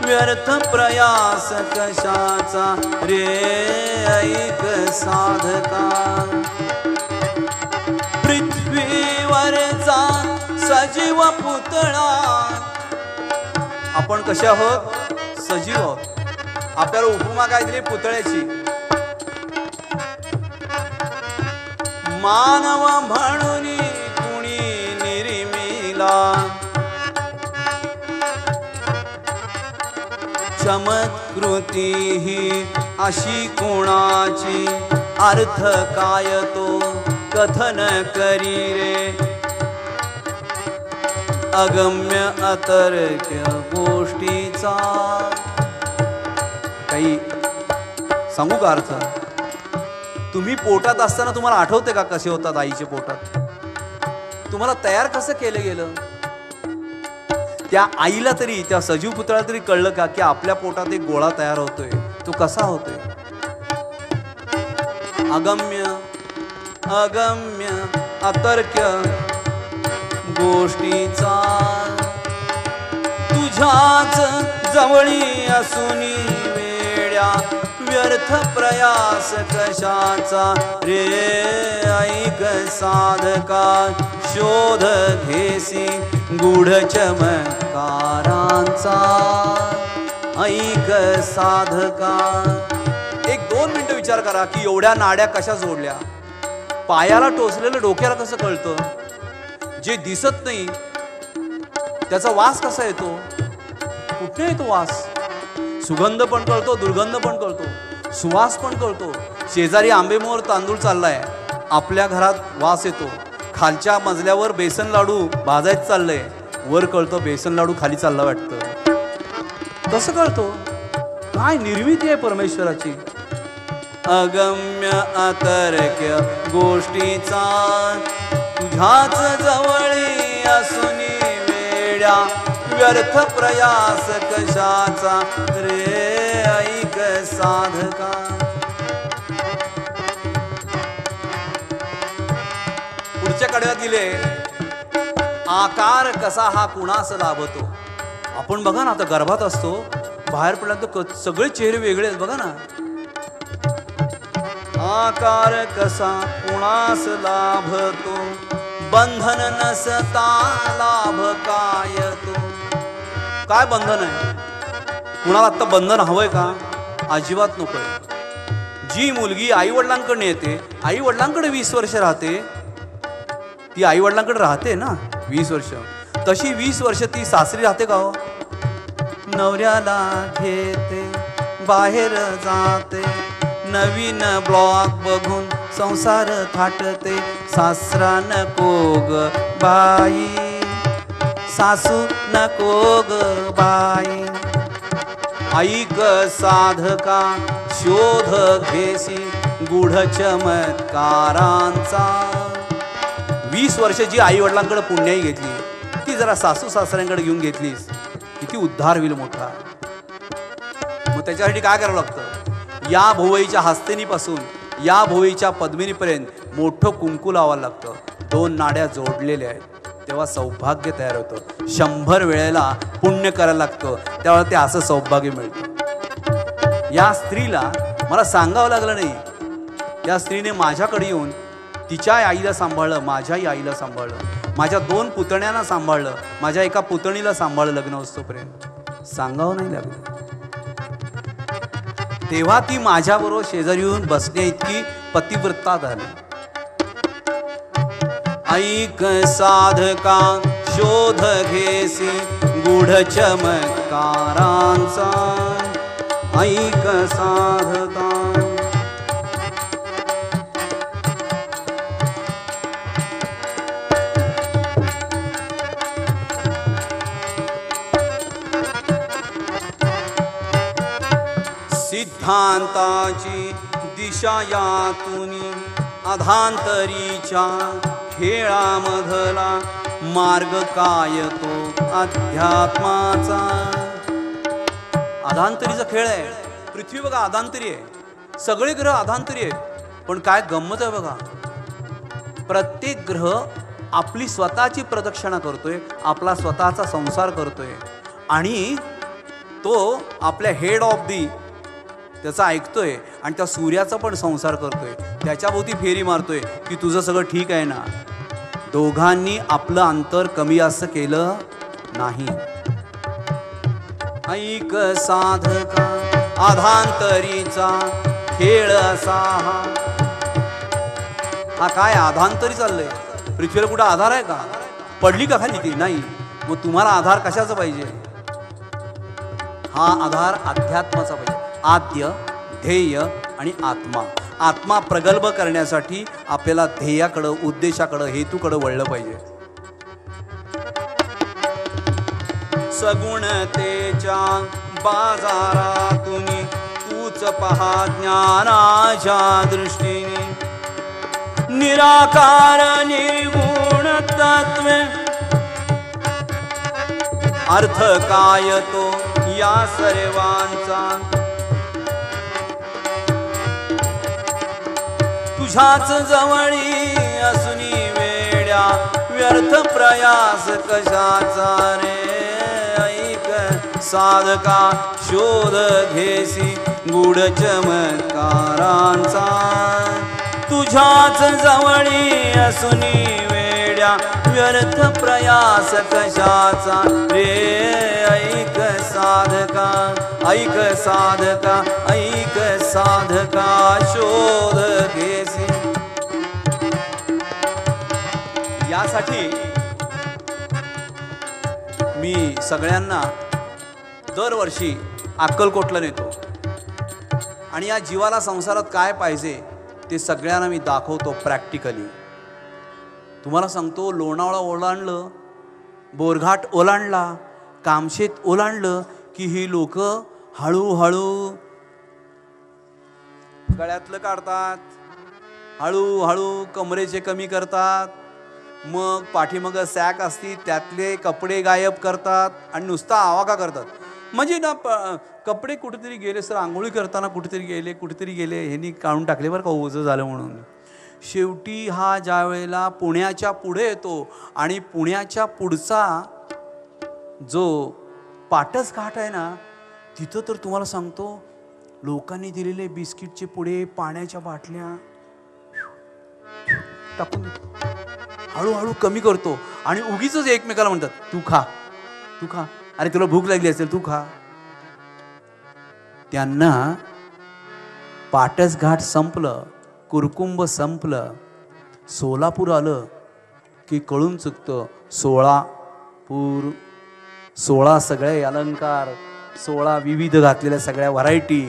व्यर्थ प्रयास कशाचा रे ऐक साधका पृथ्वीवरचा सजीव पुतळा आपण कसे आहोत सजीव आहोत आपल्याला उपमा काय दिली पुतळ्याची मानव म्हणून कुणी निर्मिला चमत्कृती ही अशी कोणाची अर्थ काय तो कथन करी रे अगम्य अतर्क्य गोष्टीचा काही सांगू का अर्थ तुम्ही पोटात असताना तुम्हाला आठवते का कसे होतात आईचे पोटात तुम्हाला तयार कसं केलं गेलं त्या आईला तरी त्या सजीव पुतळ्याला तरी कळलं का की आपल्या पोटात एक गोळा तयार होतोय तो कसा होतोय अगम्य अगम्य अतर्क्य गोष्टीचा तुझ्याच जवळी असुनी वेड्या व्यर्थ प्रयास कशाचा रे ऐक साधका शोध घेसी गूढ चमत्कारांचा ऐक साधका 1-2 मिनिटं विचार करा की एवढ्या नाड्या कशा जोडल्या पायाला टोचलेलं डोक्याला कसं कळतं जे दिसत नाही त्याचा वास कसा येतो कुठे येतो वास सुगंध पण कळतो दुर्गंध पण कळतो सुवास पण कळतो शेजारी आंबेमोहर तांदूळ चाललाय आपल्या घरात वास येतो खालच्या मजल्यावर बेसन लाडू भाजायचं चाललंय वर कळतं बेसन लाडू खाली चालला वाटतं कसं कळतो काय निर्मिती आहे परमेश्वराची अगम्य अतर्क्य गोष्टीचा तुझ्याच जवळी असुनी वेड्या व्यर्थ प्रयास कशाचा रे ऐक साधका पुढच्या कडव्यात दिले आकार कसा हा कुणास लाभतो. आपण बघा ना, आता गर्भात असतो, बाहेर पडल्यानंतर सगळे चेहरे वेगळे आहेत बघा ना. आकार कसा कुणास लाभतो, बंधन नसता लाभ काय तो. काय बंधन आहे? कुणाला आता बंधन हवंय का? अजिबात नकोय. जी मुलगी आई वडिलांकडे येते, आई वडिलांकडे 20 वर्ष राहते, ती आई वडिलांकडे राहते ना 20 वर्ष, तशी 20 वर्ष ती सासरी राहते का हो? नवऱ्याला घेते, बाहेर जाते, नवीन ब्लॉग बघून संसार थाटते. सासरा नको ग बाई, सासू नको ग बाई. ऐक साधका शोध घेसी गूढ चमत्कारांचा. 20 वर्ष जी आई वडिलांकडे पुण्याई घेतली, ती जरा सासू सासऱ्यांकडे घेऊन घेतलीस, किती उद्धार होईल मोठा. मग त्याच्यासाठी काय करावं लागतं? या भोवईच्या हस्तिनीपासून या भोवईच्या पद्मिनीपर्यंत मोठं कुंकू लावावं लागतं. 2 नाड्या जोडलेल्या आहेत, तेव्हा सौभाग्य तयार होतं. 100 वेळेला पुण्य करायला लागतं, तेव्हा ते असं सौभाग्य मिळतं. या स्त्रीला मला सांगावं लागलं नाही, त्या स्त्रीने माझ्याकडे येऊन तिच्या आईला सांभाळलं, माझ्याही आईला सांभाळलं, माझ्या 2 पुतण्यांना सांभाळलं, माझ्या एका पुतणीला सांभाळलं लग्नोत्सवपर्यंत. सांगावं नाही लागलं. तेव्हा ती माझ्याबरोबर शेजारी येऊन बसण्या इतकी पतिव्रता झाली. ऐक साधका शोध घेसी गूढ चमत्कारांचा. ऐक साधका. सिद्धांताची दिशा यातुनी अधांतरीच्या खेळामधला मार्ग काय तो अध्यात्माचा. अधांतरीचा खेळ आहे. पृथ्वी बघा अधांतरी आहे, सगळे ग्रह अधांतरी आहेत. पण काय गंमत आहे बघा, प्रत्येक ग्रह आपली स्वतःची प्रदक्षिणा करतोय, आपला स्वतःचा संसार करतोय, आणि तो आपल्या हेड ऑफ दी त्याचा ऐकतोय, आणि त्या सूर्याचा पण संसार करतोय, त्याच्याभोवती फेरी मारतोय की तुझं सगळं ठीक आहे ना. दोघांनी आपलं अंतर कमी जास्त केलं नाही. ऐक साधका अधांतरीचा खेळ असा हा. हा काय अधांतरी चाललंय? पृथ्वीला कुठं आधार आहे का? पडली का खाली ती? नाही. मग तुम्हाला आधार कशाचा पाहिजे? हा आधार अध्यात्माचा पाहिजे. आद्य, ध्येय आणि आत्मा. आत्मा प्रगल्भ करण्यासाठी आपल्याला ध्येयाकडं, उद्देशाकडं, हेतूकडं वळलं पाहिजे. सगुणतेच्या बाजारातून तूच पहा ज्ञानाच्या दृष्टीने. निराकार निर्गुण तत्वे अर्थ काय तो या सर्वांचा. तुझ्याच जवळी असुनी वेड्या व्यर्थ प्रयास कशाचा रे. ऐक साधका शोध घेसी गूढ चमत्कारांचा. तुझ्याच जवळी असुनी वेड्या व्यर्थ प्रयास कशाचा रे. ऐक साधका, ऐक साधका, ऐक साधका शोध घेसी. यासाठी मी सगळ्यांना दरवर्षी अक्कलकोटला नेतो, आणि या जीवाला संसारात काय पाहिजे ते सगळ्यांना मी दाखवतो प्रॅक्टिकली. तुम्हाला सांगतो, लोणावळा ओलांडलं, बोरघाट ओलांडला, कामशेत ओलांडलं की ही लोक हळूहळू गळ्यातलं काढतात, हळूहळू कमरेचे कमी करतात, मग पाठीमागं सॅक असती त्यातले कपडे गायब करतात आणि नुसता आवाका करतात. म्हणजे ना कपडे कुठेतरी गेले सर, आंघोळी करताना कुठेतरी गेले ह्यांनी काढून टाकले बरं का, ओझं झालं म्हणून. शेवटी हा ज्या वेळेला पुण्याच्या पुढे येतो आणि पुण्याच्या पुढचा जो पाटस घाट आहे ना, तिथं तर तुम्हाला सांगतो, लोकांनी दिलेले बिस्किटचे पुडे, पाण्याच्या बाटल्या टाकून देतो, हळूहळू कमी करतो आणि उगीच एकमेकाला म्हणतात, तू खा, तू खा, अरे तुला भूक लागली असेल तू खा. त्यांना पाटस घाट संपलं, कुरकुंभ संपलं, सोलापूर आलं की कळून चुकतं. सोलापूर, 16 सगळे अलंकार, 16 विविध घातलेल्या सगळ्या व्हरायटी.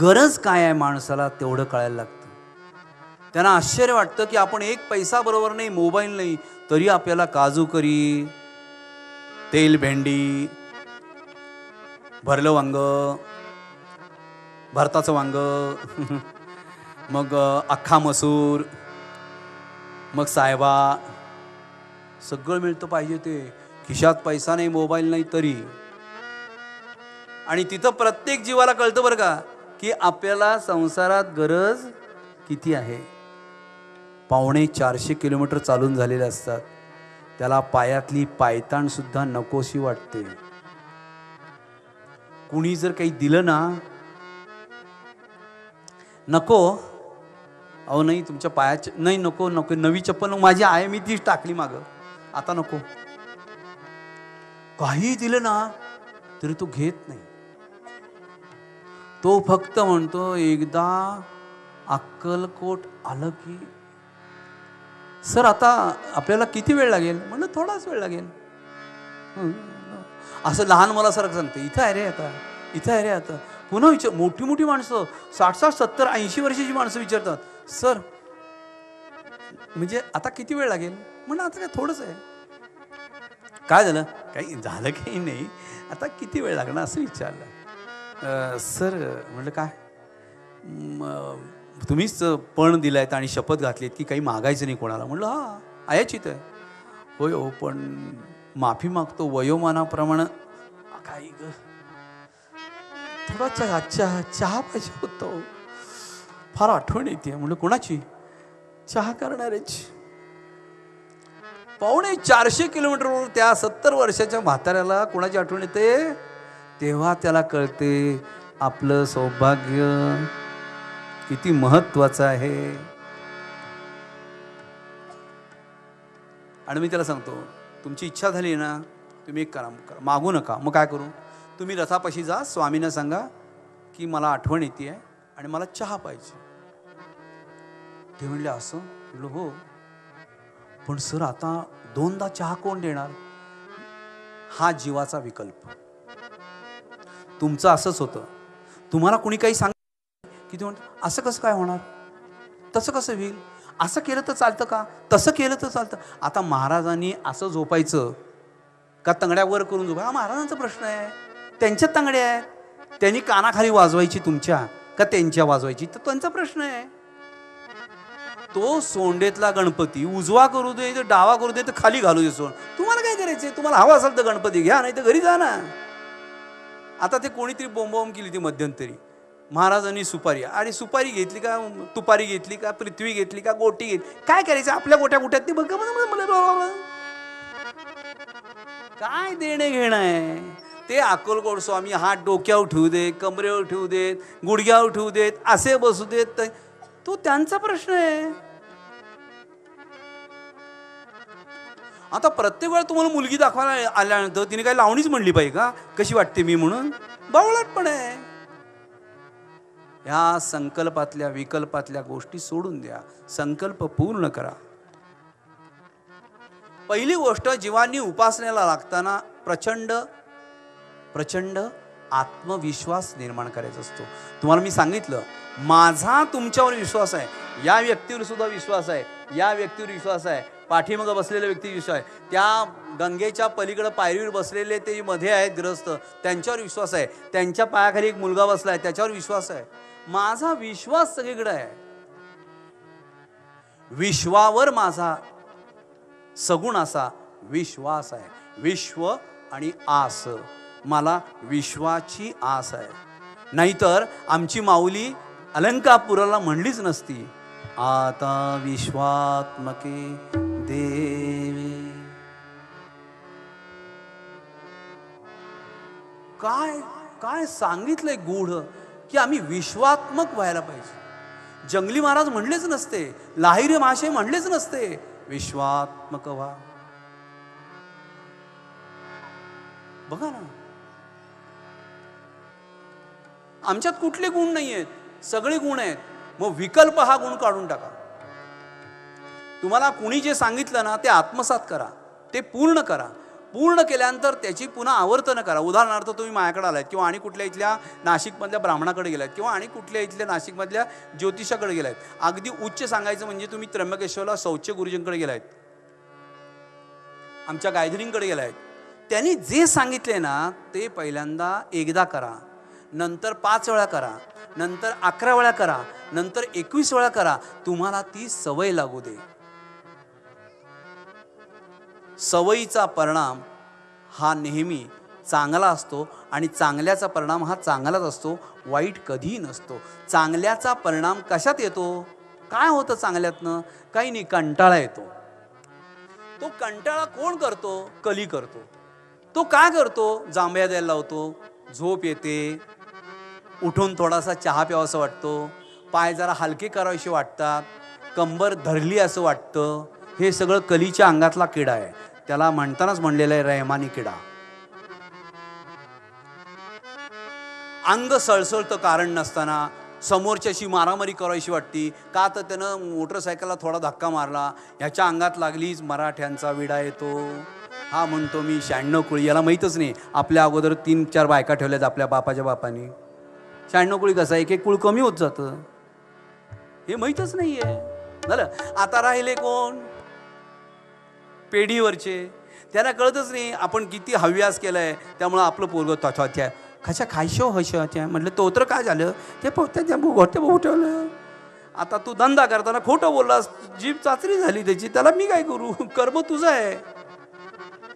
गरज काय आहे माणसाला तेवढं कळायला लागतं. त्यांना आश्चर्य वाटतं की आपण एक पैसा बरोबर नाही, मोबाईल नाही, तरी आपल्याला काजू करी, तेल भेंडी, भरलं वांग, भरताचं वांग, मग अख्खा मसूर, मग साहेबा, सगळं मिळतं पाहिजे ते. खिशात पैसा नाही, मोबाईल नाही तरी. आणि तिथं प्रत्येक जीवाला कळतं बरं का की आपल्याला संसारात गरज किती आहे. 450 किलोमीटर चालून झालेले असतात, त्याला पायातली पायताण सुद्धा नकोशी वाटते. कुणी जर काही दिलं ना, नको, अहो नाही तुमच्या पायाचे नाही, नको नको, नवी चप्पल माझी आहे, मी तीच टाकली मागं, आता नको. काही दिलं ना तरी तो घेत नाही. तो फक्त म्हणतो एकदा अक्कलकोट आलं की, सर आता आपल्याला किती वेळ लागेल? म्हणलं थोडाच वेळ लागेल. असं लहान मुलासारखं सांगते, इथं आहे रे आता, इथं आहे रे आता. पुन्हा विचार, मोठी मोठी माणसं 60-60, 70, 80 वर्षाची माणसं विचारतात, सर म्हणजे आता किती वेळ लागेल? म्हणलं आता काय थोडंच आहे. काय झालं? काही झालं काही नाही, आता किती वेळ लागणार असं विचारलं. सर म्हटलं काय, तुम्हीच पण दिलायत आणि शपथ घातलीत की काही मागायचं नाही कोणाला. म्हटलं हां आयाचित आहे. होय हो, पण माफी मागतो वयोमानाप्रमाणे. काही ग, थोडा चहा पाहिजे होतो, फार आठवण येते. म्हणलं कोणाची? चहा करणाऱ्याची. 450 किलोमीटरवर त्या 70 वर्षाच्या म्हाताऱ्याला कोणाची आठवण येते? तेव्हा त्याला कळते आपलं सौभाग्य किती महत्वाचं आहे. आणि मी त्याला सांगतो, तुमची इच्छा झाली ना, तुम्ही एक करा, मागू नका. मग काय करू? तुम्ही रथापाशी जा, स्वामींना सांगा की मला आठवण येते आहे आणि मला चहा पाहिजे. ते म्हणले असं? म्हणलं हो, पण सर आता 2दा चहा कोण देणार? हा जीवाचा विकल्प. तुमचं असंच होतं, तुम्हाला कुणी काही सांग की ते म्हणतात असं कसं काय होणार, तसं कसं होईल, असं केलं तर चालतं का, तसं केलं तर चालतं. आता महाराजांनी असं झोपायचं का तंगड्यावर करून झोपाय? हा महाराजांचा प्रश्न आहे. त्यांच्यात तंगड्या आहेत, त्यांनी कानाखाली वाजवायची तुमच्या का त्यांच्या वाजवायची, तर त्यांचा प्रश्न आहे. तो सोंडेतला गणपती उजवा करू दे तर डावा करू दे तर खाली घालू दे सोंड, तुम्हाला काय करायचंय? तुम्हाला हवा असेल तर गणपती घ्या, नाही तर घरी जा ना. आता ते कोणीतरी बोंबाबोंब केली ती मध्यंतरी, महाराजांनी सुपारी, आणि सुपारी घेतली का, तुपारी घेतली का, पृथ्वी घेतली का, गोटी घेतली, काय करायचं आपल्या गोट्या गोट्यात ते बघ. काय देणे घेणं आहे ते? अक्कलकोट स्वामी हात डोक्यावर ठेवू देत, कमरेवर ठेवू देत, गुडघ्यावर ठेवू देत, असे बसू देत, तो त्यांचा प्रश्न आहे. आता प्रत्येक वेळा तुम्हाला मुलगी दाखवायला आल्यानंतर तिने काही लावणीच म्हणली पाहिजे का कशी वाटते मी म्हणून? बावळटपण आहे. ह्या संकल्पातल्या विकल्पातल्या गोष्टी सोडून द्या, संकल्प पूर्ण करा. पहिली गोष्ट, जीवांनी उपासनेला लागताना प्रचंड प्रचंड आत्मविश्वास निर्माण करायचा असतो. तुम्हाला मी सांगितलं, माझा तुमच्यावर विश्वास आहे, या व्यक्तीवर सुद्धा विश्वास आहे, या व्यक्तीवर विश्वास आहे, पाठीमागं बसलेल्या व्यक्तीवर विश्वास आहे, त्या गंगेच्या पलीकडे पायरीवर बसलेले ते मध्ये आहेत ग्रस्त त्यांच्यावर विश्वास आहे, त्यांच्या पायाखाली एक मुलगा बसला आहे त्याच्यावर विश्वास आहे. माझा विश्वास सगळीकडे आहे. विश्वावर माझा सगुण असा विश्वास आहे. विश्व आणि आस, मला विश्वाची आस आहे. नाहीतर आमची माऊली अलंकापुराला म्हणलीच नसती, आता विश्वात्मके देवे. काय काय सांगितलंय गूढ की आम्ही विश्वात्मक व्हायला पाहिजे. जंगली महाराज म्हणलेच नसते, लाहिरी माशे म्हणलेच नसते, विश्वात्मक व्हा. बघा ना, आमच्यात कुठले गुण नाही आहेत, सगळे गुण आहेत. मग विकल्प हा गुण काढून टाका. तुम्हाला कुणी जे सांगितलं ना ते आत्मसात करा, ते पूर्ण करा. पूर्ण केल्यानंतर त्याची पुन्हा आवर्तन करा. उदाहरणार्थ तुम्ही माझ्याकडे आलात किंवा आणि कुठल्या इथल्या नाशिकमधल्या ब्राह्मणाकडे गेलात किंवा आणि कुठल्या इथल्या नाशिकमधल्या ज्योतिषाकडे गेलात. अगदी उच्च सांगायचं म्हणजे तुम्ही त्र्यंबकेश्वरला शौच्य गुरुजींकडे गेलात, आमच्या गायधरींकडे गेलात. त्यांनी जे सांगितले ना ते पहिल्यांदा एकदा करा, नंतर 5 वेळा करा, नंतर 11 वेळा करा, नंतर 21 वेळा करा. तुम्हाला ती सवय लागू दे. सवयीचा परिणाम हा नेहमी चांगला असतो आणि चांगल्याचा परिणाम हा चांगलाच असतो, वाईट कधीही नसतो. चांगल्याचा परिणाम कशात येतो? काय होतं चांगल्यातनं? काही नाही, कंटाळा येतो. तो कंटाळा कोण करतो? कली करतो. तो काय करतो? जांभया द्यायला लावतो, झोप येते, उठून थोडासा चहा प्यावासा वाटतो, पाय जरा हलके करावेसे वाटतात, कंबर धरली असं वाटतं. हे सगळं कलीच्या अंगातला किडा आहे. त्याला म्हणतानाच म्हणलेलं आहे रहमानी किडा. अंग सळसळतं कारण नसताना, समोरच्याशी मारामारी करायची वाटती का? तर त्यानं मोटरसायकलला थोडा धक्का मारला, ह्याच्या अंगात लागलीच मराठ्यांचा विडा येतो. हा म्हणतो मी 96 कुळी. याला माहीतच नाही आपल्या अगोदर 3-4 बायका ठेवल्यात आपल्या बापाच्या बापानी. 96 कुळी कसा एक कुळ कमी होत जातं, हे माहीतच नाही आहे. झालं. आता राहिले कोण? पेढीवरचे. त्यांना कळतच नाही आपण किती हव्यास केलाय, त्यामुळं आपलं पोरगं त्या कशा खायशो हशोच्या. म्हटलं तोत्र काय झालं? ते पोत्या ठेवलं. आता तू धंदा करताना खोटं बोललास, जीभ चाचणी झाली त्याची, त्याला मी काय करू? कर्म तुझं आहे.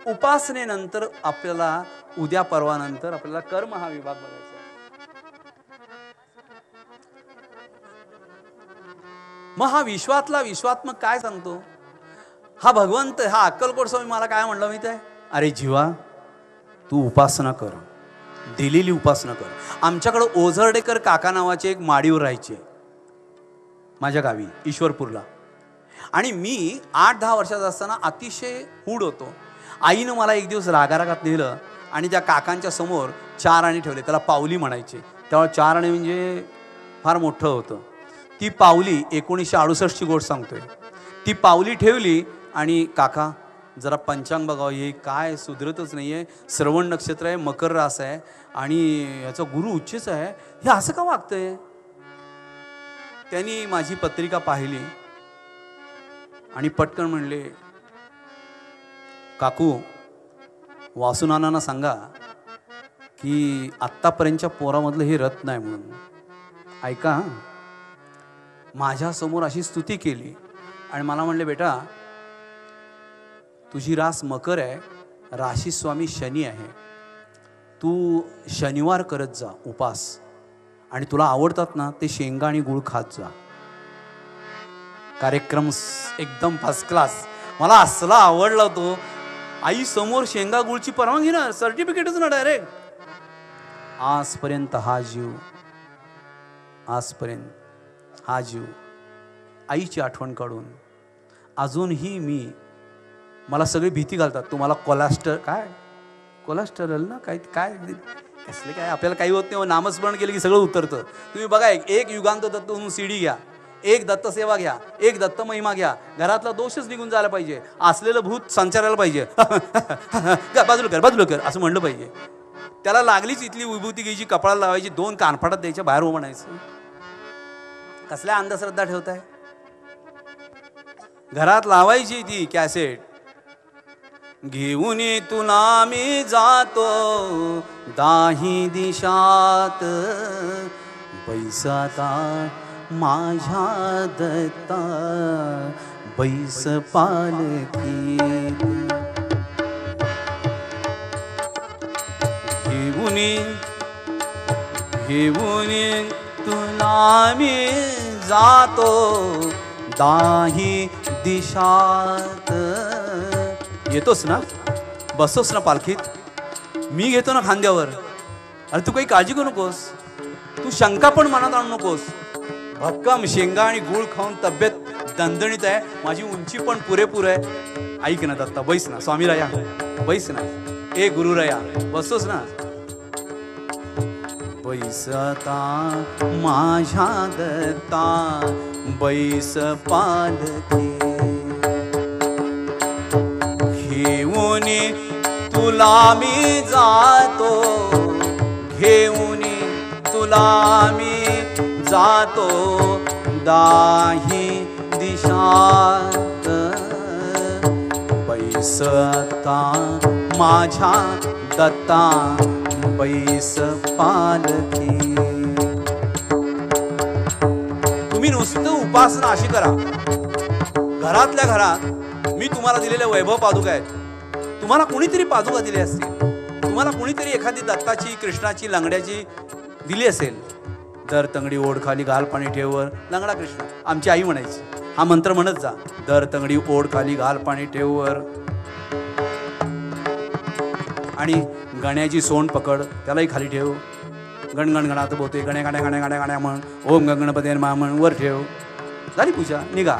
उपासनेनंतर आपल्याला उद्या परवानंतर आपल्याला कर्म हा विभाग बघायचा. मग हा विश्वातला विश्वात्मक काय सांगतो? हा भगवंत, हा अक्कलकोट स्वामी मला काय म्हणलं माहिती आहे? अरे जीवा, तू उपासना कर, दिलेली उपासना कर. आमच्याकडं ओझरडेकर काका नावाचे एक माडीवर राहायचे माझ्या गावी ईश्वरपूरला. आणि मी 8-10 वर्षाचा असताना अतिशय हूड होतो. आईनं मला एक दिवस रागारागात नेलं आणि त्या काकांच्या समोर 4 आणे ठेवले. त्याला पावली म्हणायचे. त्यामुळे 4 आणे म्हणजे फार मोठं होतं. ती पावली 1968ची गोष्ट सांगतोय. ती पावली ठेवली आणि काका जरा पंचांग बघावं, हे काय सुधरतच नाही आहे, श्रवण नक्षत्र आहे, मकर रास आहे आणि याचा गुरु उच्चच आहे, हे असं का वागतंय? त्यांनी माझी पत्रिका पाहिली आणि पटकन म्हणले, काकू वासुनानांना सांगा की आत्तापर्यंतच्या पोरामधलं हे रत्न आहे म्हणून. ऐका. माझ्यासमोर अशी स्तुती केली आणि मला म्हणले, बेटा तुझी रास मकर आहे, राशी स्वामी शनी आहे, तू शनिवार करत जा उपास, आणि तुला आवडतात ना ते शेंगा आणि गुळ खात जा. कार्यक्रम एकदम फर्स्ट क्लास. मला असला आवडला तो. आई समोर शेंगा गुळची परवानगी ना, सर्टिफिकेटच ना डायरेक्ट. आजपर्यंत हा जीव आईची आठवण काढून अजूनही मला सगळी भीती घालतात. तुम्हाला कोलेस्टेरॉल ना काय कसले काय, आपल्याला काही होत नाही. नामस्मरण केलं की सगळं उतरतं. तुम्ही बघा, एक युगांत दत्त म्हणून सीडी घ्या, एक दत्त सेवा घ्या, एक दत्त महिमा घ्या. घरातला दोषच निघून जायला पाहिजे, असलेलं भूत संचारायला पाहिजे. बाजूला कर असं म्हणलं पाहिजे. त्याला लागलीच इथली विभूती घ्यायची, कपाळाला लावायची, 2 कानफाटात द्यायच्या, बाहेर उभं म्हणायचं. कसल्या अंधश्रद्धा ठेवताय? घरात लावायची ती कॅसेट. घेऊन तुला मी जातो दाही दिशात, बैसाता माझ्या दत्ता बैस पालखीत. घेऊन तुला मी जातो दाही दिशात. येतोस ना, बसतोस ना पालखीत, मी घेतो ना खांद्यावर. अरे तू काही काळजी करू नकोस, तू शंका पण मनात आणू नकोस. भक्कम शेंगा आणि गूळ खाऊन तब्येत दणदणीत आहे, माझी उंची पण पुरेपूर आहे. ऐक ना दत्ता, बैस ना. स्वामीराया बैस ना. ए गुरुराया बसतोस ना. बैसता माझ्या दत्ता बैस पालखी, घेऊन तुला मी जातो, घेऊन तुला मी जातो दाही दिशात. बैसता माझ्या दत्ता बैस पालखी. तुम्ही नुसतं उपासना अशी करा, घरातल्या घरात मी तुम्हाला दिलेल्या वैभव पादुका आहेत. तुम्हाला कोणीतरी पादुका दिली असतील, तुम्हाला कोणीतरी एखादी दत्ताची, कृष्णाची, लंगड्याची दिली असेल. दर तंगडी ओढ खाली घाल पाणी ठेववर लंगडा कृष्ण, आमची आई म्हणायची. हा मंत्र म्हणत जा. दर तंगडी ओढ खाली घाल पाणी ठेववर. आणि गण्याची सोंड पकड, त्यालाही खाली ठेव. गणगण गणात बोते गण्या गाण्या गाण्या गाण्या गाण्या म्हण. ओम गणपती मा म्हण, वर ठेव. झाली पूजा, निघा.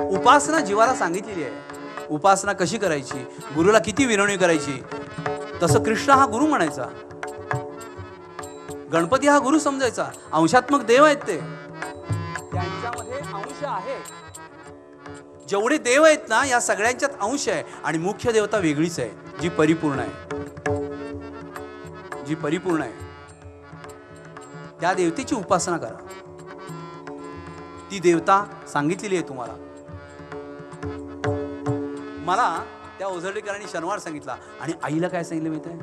उपासना जीवाला सांगितलेली आहे. उपासना कशी करायची, गुरुला किती विनवणी करायची. तसं कृष्ण हा गुरु म्हणायचा, गणपती हा गुरु समजायचा. अंशात्मक देव आहेत ते, त्यांच्यामध्ये अंश आहे. जेवढे देव आहेत ना, या सगळ्यांच्यात अंश आहे. आणि मुख्य देवता वेगळीच आहे, जी परिपूर्ण आहे, जी परिपूर्ण आहे. त्या देवतेची उपासना करा. ती देवता सांगितलेली आहे तुम्हाला. मला त्या ओझरडेकरांनी शनिवार सांगितला आणि आईला काय सांगितलं माहिती आहे?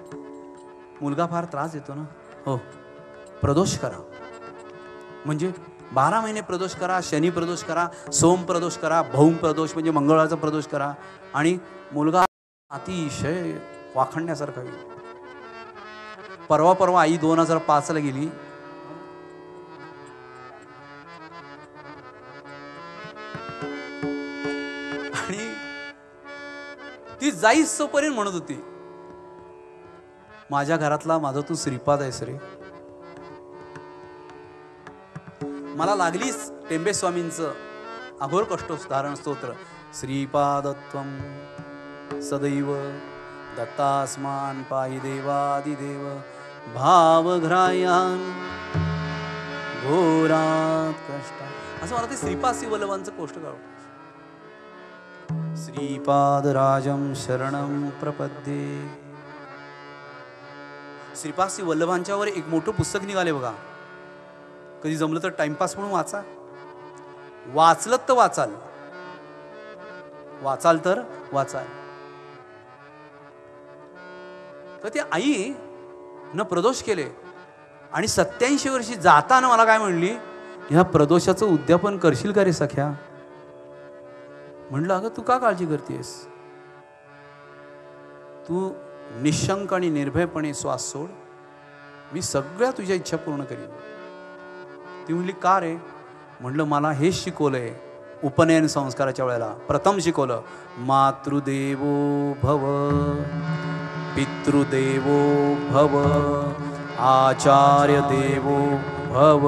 मुलगा फार त्रास देतो ना, हो प्रदोष करा. म्हणजे 12 महिने प्रदोष करा, शनी प्रदोष करा, सोम प्रदोष करा, भौम प्रदोष म्हणजे मंगळवारचा प्रदोष करा. आणि मुलगा अतिशय वाखणण्यासारखा होईल. परवा आई 2005 ला गेली. आणि ती जाईस तोपर्यंत म्हणत होती, माझ्या घरातला माझा तू श्रीपाद आहेस रे. मला लागलीच टेंबे स्वामींचं अघोर कष्टोद्धारण स्तोत्र. श्रीपादत्वं सदैव दत्तास्मान पाहि देवादिदेव भावघ्रायान घोरात कष्ट. असं मला ते श्रीपाद श्रीवल्लभांचं कोष्ट काढतो. श्रीपादराजं शरणं प्रपद्ये. श्रीपाद श्रीवल्लभांच्यावर एक मोठं पुस्तक निघाले बघा. कधी जमलं तर टाइमपास म्हणून वाचा. वाचलं तर वाचाल, वाचाल तर वाचाल. तर ती आई न प्रदोष केले आणि 87 वर्षी जाताना मला काय म्हणली, ह्या प्रदोषाचं उद्यापन करशील का रे सख्या. म्हणलं अगं तू का काळजी करतेस, तू निशंक आणि निर्भयपणे श्वास सोड, मी सगळ्या तुझ्या इच्छा पूर्ण करीन. ती म्हणली का रे. म्हटलं मला हेच शिकवलंय उपनयन संस्काराच्या वेळेला. प्रथम शिकवलं मातृदेवो भव, पितृदेवो भव, आचार्य देवो भव.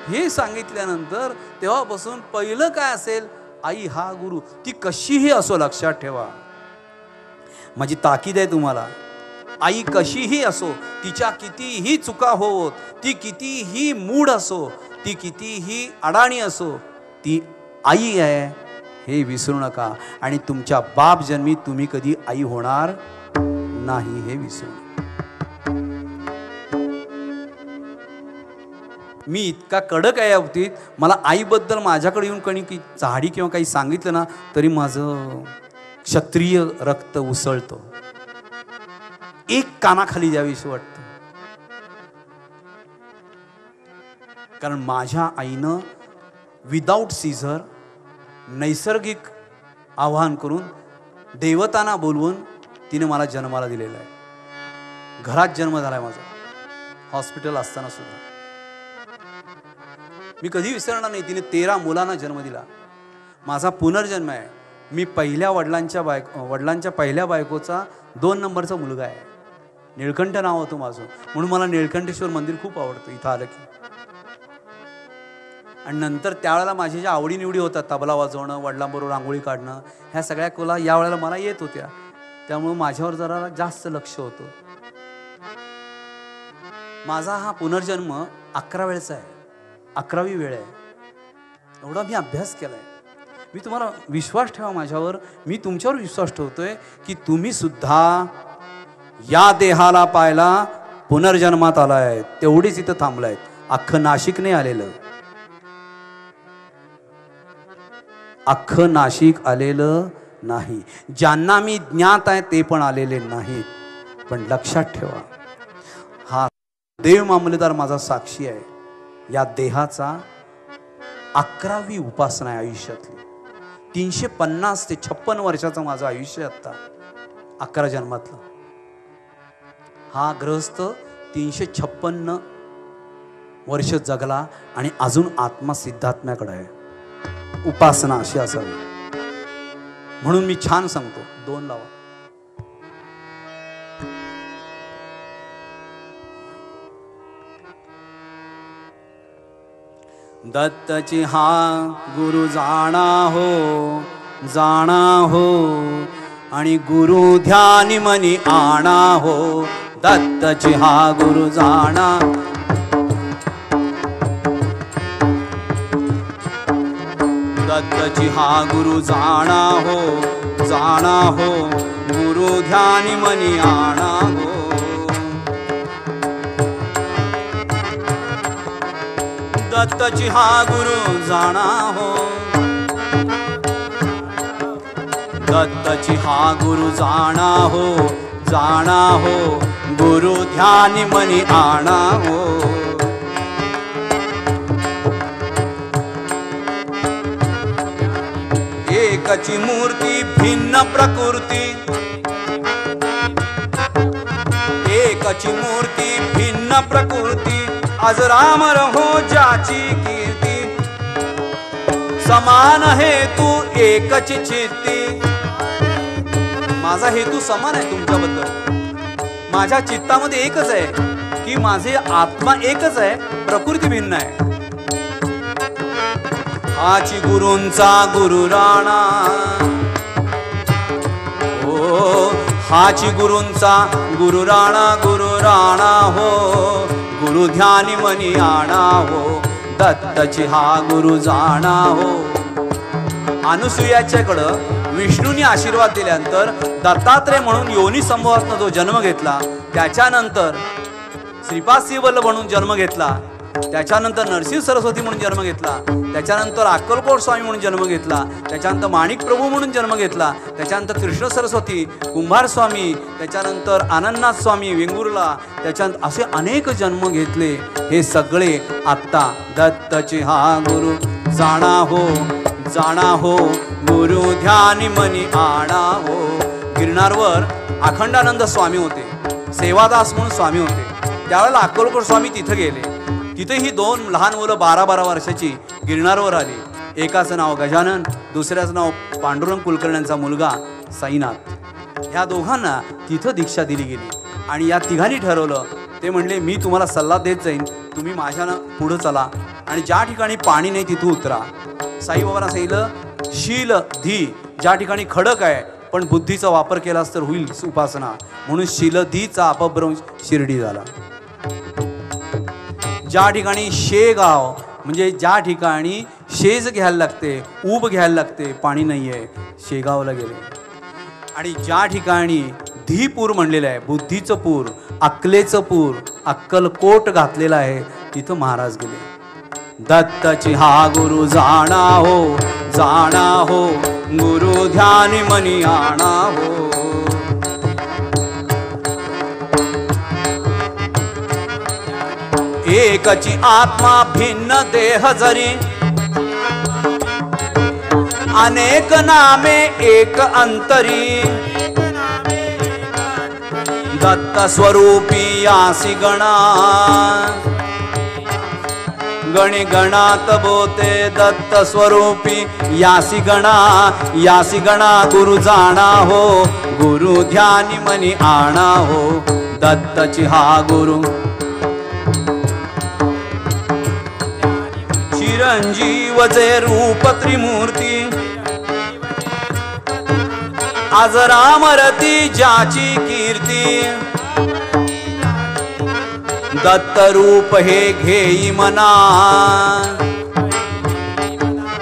हे सांगितल्यानंतर तेव्हापासून पहिलं काय असेल, आई हा गुरु. ती कशीही असो, लक्षात ठेवा, माझी ताकीद आहे तुम्हाला. आई कशीही असो, तिच्या कितीही चुका होत, ती कितीही मूढ असो, ती कितीही अडाणी असो, ती आई आहे हे विसरू नका. आणि तुमच्या बाप जन्मी तुम्ही कधी आई होणार नाही हे विसरू नका. मी इतका कडक आहे या बाबतीत, मला आईबद्दल माझ्याकडे येऊन कणी चाडी किंवा काही सांगितलं ना तरी माझं क्षत्रिय रक्त उसळतं. एक कानाखाली द्यावीशी वाटतं. कारण माझ्या आईनं विदाऊट सीझर नैसर्गिक आवाहन करून देवतांना बोलवून तिने मला जन्माला दिलेला आहे. घरात जन्म झालाय माझा, हॉस्पिटल असताना सुद्धा. मी कधी विसरणार नाही, तिने 13 मुलांना जन्म दिला. माझा पुनर्जन्म आहे. मी पहिल्या वडिलांच्या पहिल्या बायकोचा 2 नंबरचा मुलगा आहे. निळकंठ नाव होतं माझं, म्हणून मला निळकंठेश्वर मंदिर खूप आवडतं इथं आलं की. आणि नंतर त्यावेळेला माझी ज्या आवडीनिवडी होतात, तबला वाजवणं, वडिलांबरोबर रांगोळी काढणं, ह्या सगळ्या कला यावेळेला मला येत होत्या. त्यामुळे माझ्यावर जरा जास्त लक्ष होतं. माझा हा पुनर्जन्म 11 वेळचा आहे, 11वी वेळ आहे. एवढा मी अभ्यास केलाय. मी तुम्हाला विश्वास ठेवा माझ्यावर, मी तुमच्यावर विश्वास ठेवतोय की तुम्ही सुद्धा या देहाला पाहायला पुनर्जन्मात आलाय. तेवढीच इथं थांबलाय. अख्खं नाशिक नाही आलेलं, अख्खं नाशिक आलेलं नाही. ज्यांना मी ज्ञात आहे ते पण आलेले नाहीत. पण लक्षात ठेवा, हा देव मामलेदार माझा साक्षी आहे. या देहाचा 11वी उपासना आहे आयुष्यातली. 350 ते 56 वर्षाचं माझं आयुष्य आता 11 जन्मातलं. हा गृहस्थ 356 वर्ष जगला आणि अजून आत्मा सिद्धात्म्याकडे आहे. उपासना अशी असावी. म्हणून मी छान सांगतो, 2 लावा. दत्तची हा गुरु जाणा हो आणि गुरु ध्यानी मनी आणा हो. दत्तची हा गुरु जाणा, दत्तची हा गुरु जाणा हो गुरु ध्यानी मनी आणा हो. दत्तची हा गुरु जाणा हो, दत्तची हा गुरु जाणा हो गुरु ध्यानी मनी आणा हो. एकची मूर्ती भिन्न प्रकृती, एकची मूर्ती भिन्न प्रकृती. आज राम रहो ज्याची कीर्ती, समान हेतू एकच चित्ती. माझा हेतू समान आहे तुमच्याबद्दल. माझ्या चित्तामध्ये एकच आहे की माझे आत्मा एकच आहे, प्रकृती भिन्न आहे. हाची गुरूंचा गुरु राणा हो, हाची गुरूंचा गुरु राणा हो गुरु ध्यानी मनी आणा हो. दत्तची हा गुरु जाणा हो. अनुसूयाच्याकडं विष्णूंनी आशीर्वाद दिल्यानंतर दत्तात्रय म्हणून योनी संभवातनं जो जन्म घेतला, त्याच्यानंतर श्रीपाद श्रीवल्लभ म्हणून जन्म घेतला, त्याच्यानंतर नरसिंह सरस्वती म्हणून जन्म घेतला, त्याच्यानंतर अक्कलकोट स्वामी म्हणून जन्म घेतला, त्याच्यानंतर माणिक प्रभू म्हणून जन्म घेतला, त्याच्यानंतर कृष्ण सरस्वती, कुंभार स्वामी, त्याच्यानंतर आनंदनाथ स्वामी वेंगुर्ला, त्याच्यानंतर असे अनेक जन्म घेतले. हे सगळे आत्ता दत्तचे हा गुरु जाणा हो गुरु ध्यानी मनी आणा हो. गिरनारवर अखंडानंद स्वामी होते, सेवादास म्हणून स्वामी होते. त्यावेळेला अक्कलकोट स्वामी तिथं गेले. तिथे ही 2 लहान मुलं 12-12 वर्षाची गिरनारवर आली. एकाचं नाव गजानन, दुसऱ्याचं नाव पांडुरंग कुलकर्ण्यांचा मुलगा साईनाथ. ह्या दोघांना तिथं दीक्षा दिली गेली. आणि या तिघांनी ठरवलं, ते म्हणले मी तुम्हाला सल्ला देत जाईन, तुम्ही माझ्यानं पुढं चला आणि ज्या ठिकाणी पाणी नाही तिथं उतरा. साईबाबांना सांगितलं शील धी, ज्या ठिकाणी खडक आहे पण बुद्धीचा वापर केलास तर होईल उपासना, म्हणून शीलधीचा अपभ्रंश शिर्डी झाला. ज्या ठिकाणी शेगाव म्हणजे ज्या ठिकाणी शेज घ्यायला लागते, ऊब घ्यायला लागते, पाणी नाही आहे, शेगावला गेले. आणि ज्या ठिकाणी धीपूर म्हणलेलं आहे, बुद्धीचं पूर, अक्कलेचं पूर, अक्कलकोट घातलेलं आहे, तिथं महाराज गेले. दत्तची हा गुरु जाणा हो गुरु ध्यानी मनी आणा हो. एकची आत्मा भिन्न देह जरी, अनेक नामे एक अंतरी. दत्त स्वरूपी यासी गणा गणी गणात बोते दत्त स्वरूपी यासी गणा गुरु जाणा हो गुरु ध्यानी मनी आणा हो दत्तची हा गुरु चिरंजीव जे रूप त्रिमूर्ती आज रामरती ज्याची कीर्ती दत्त रूप हे घेई मना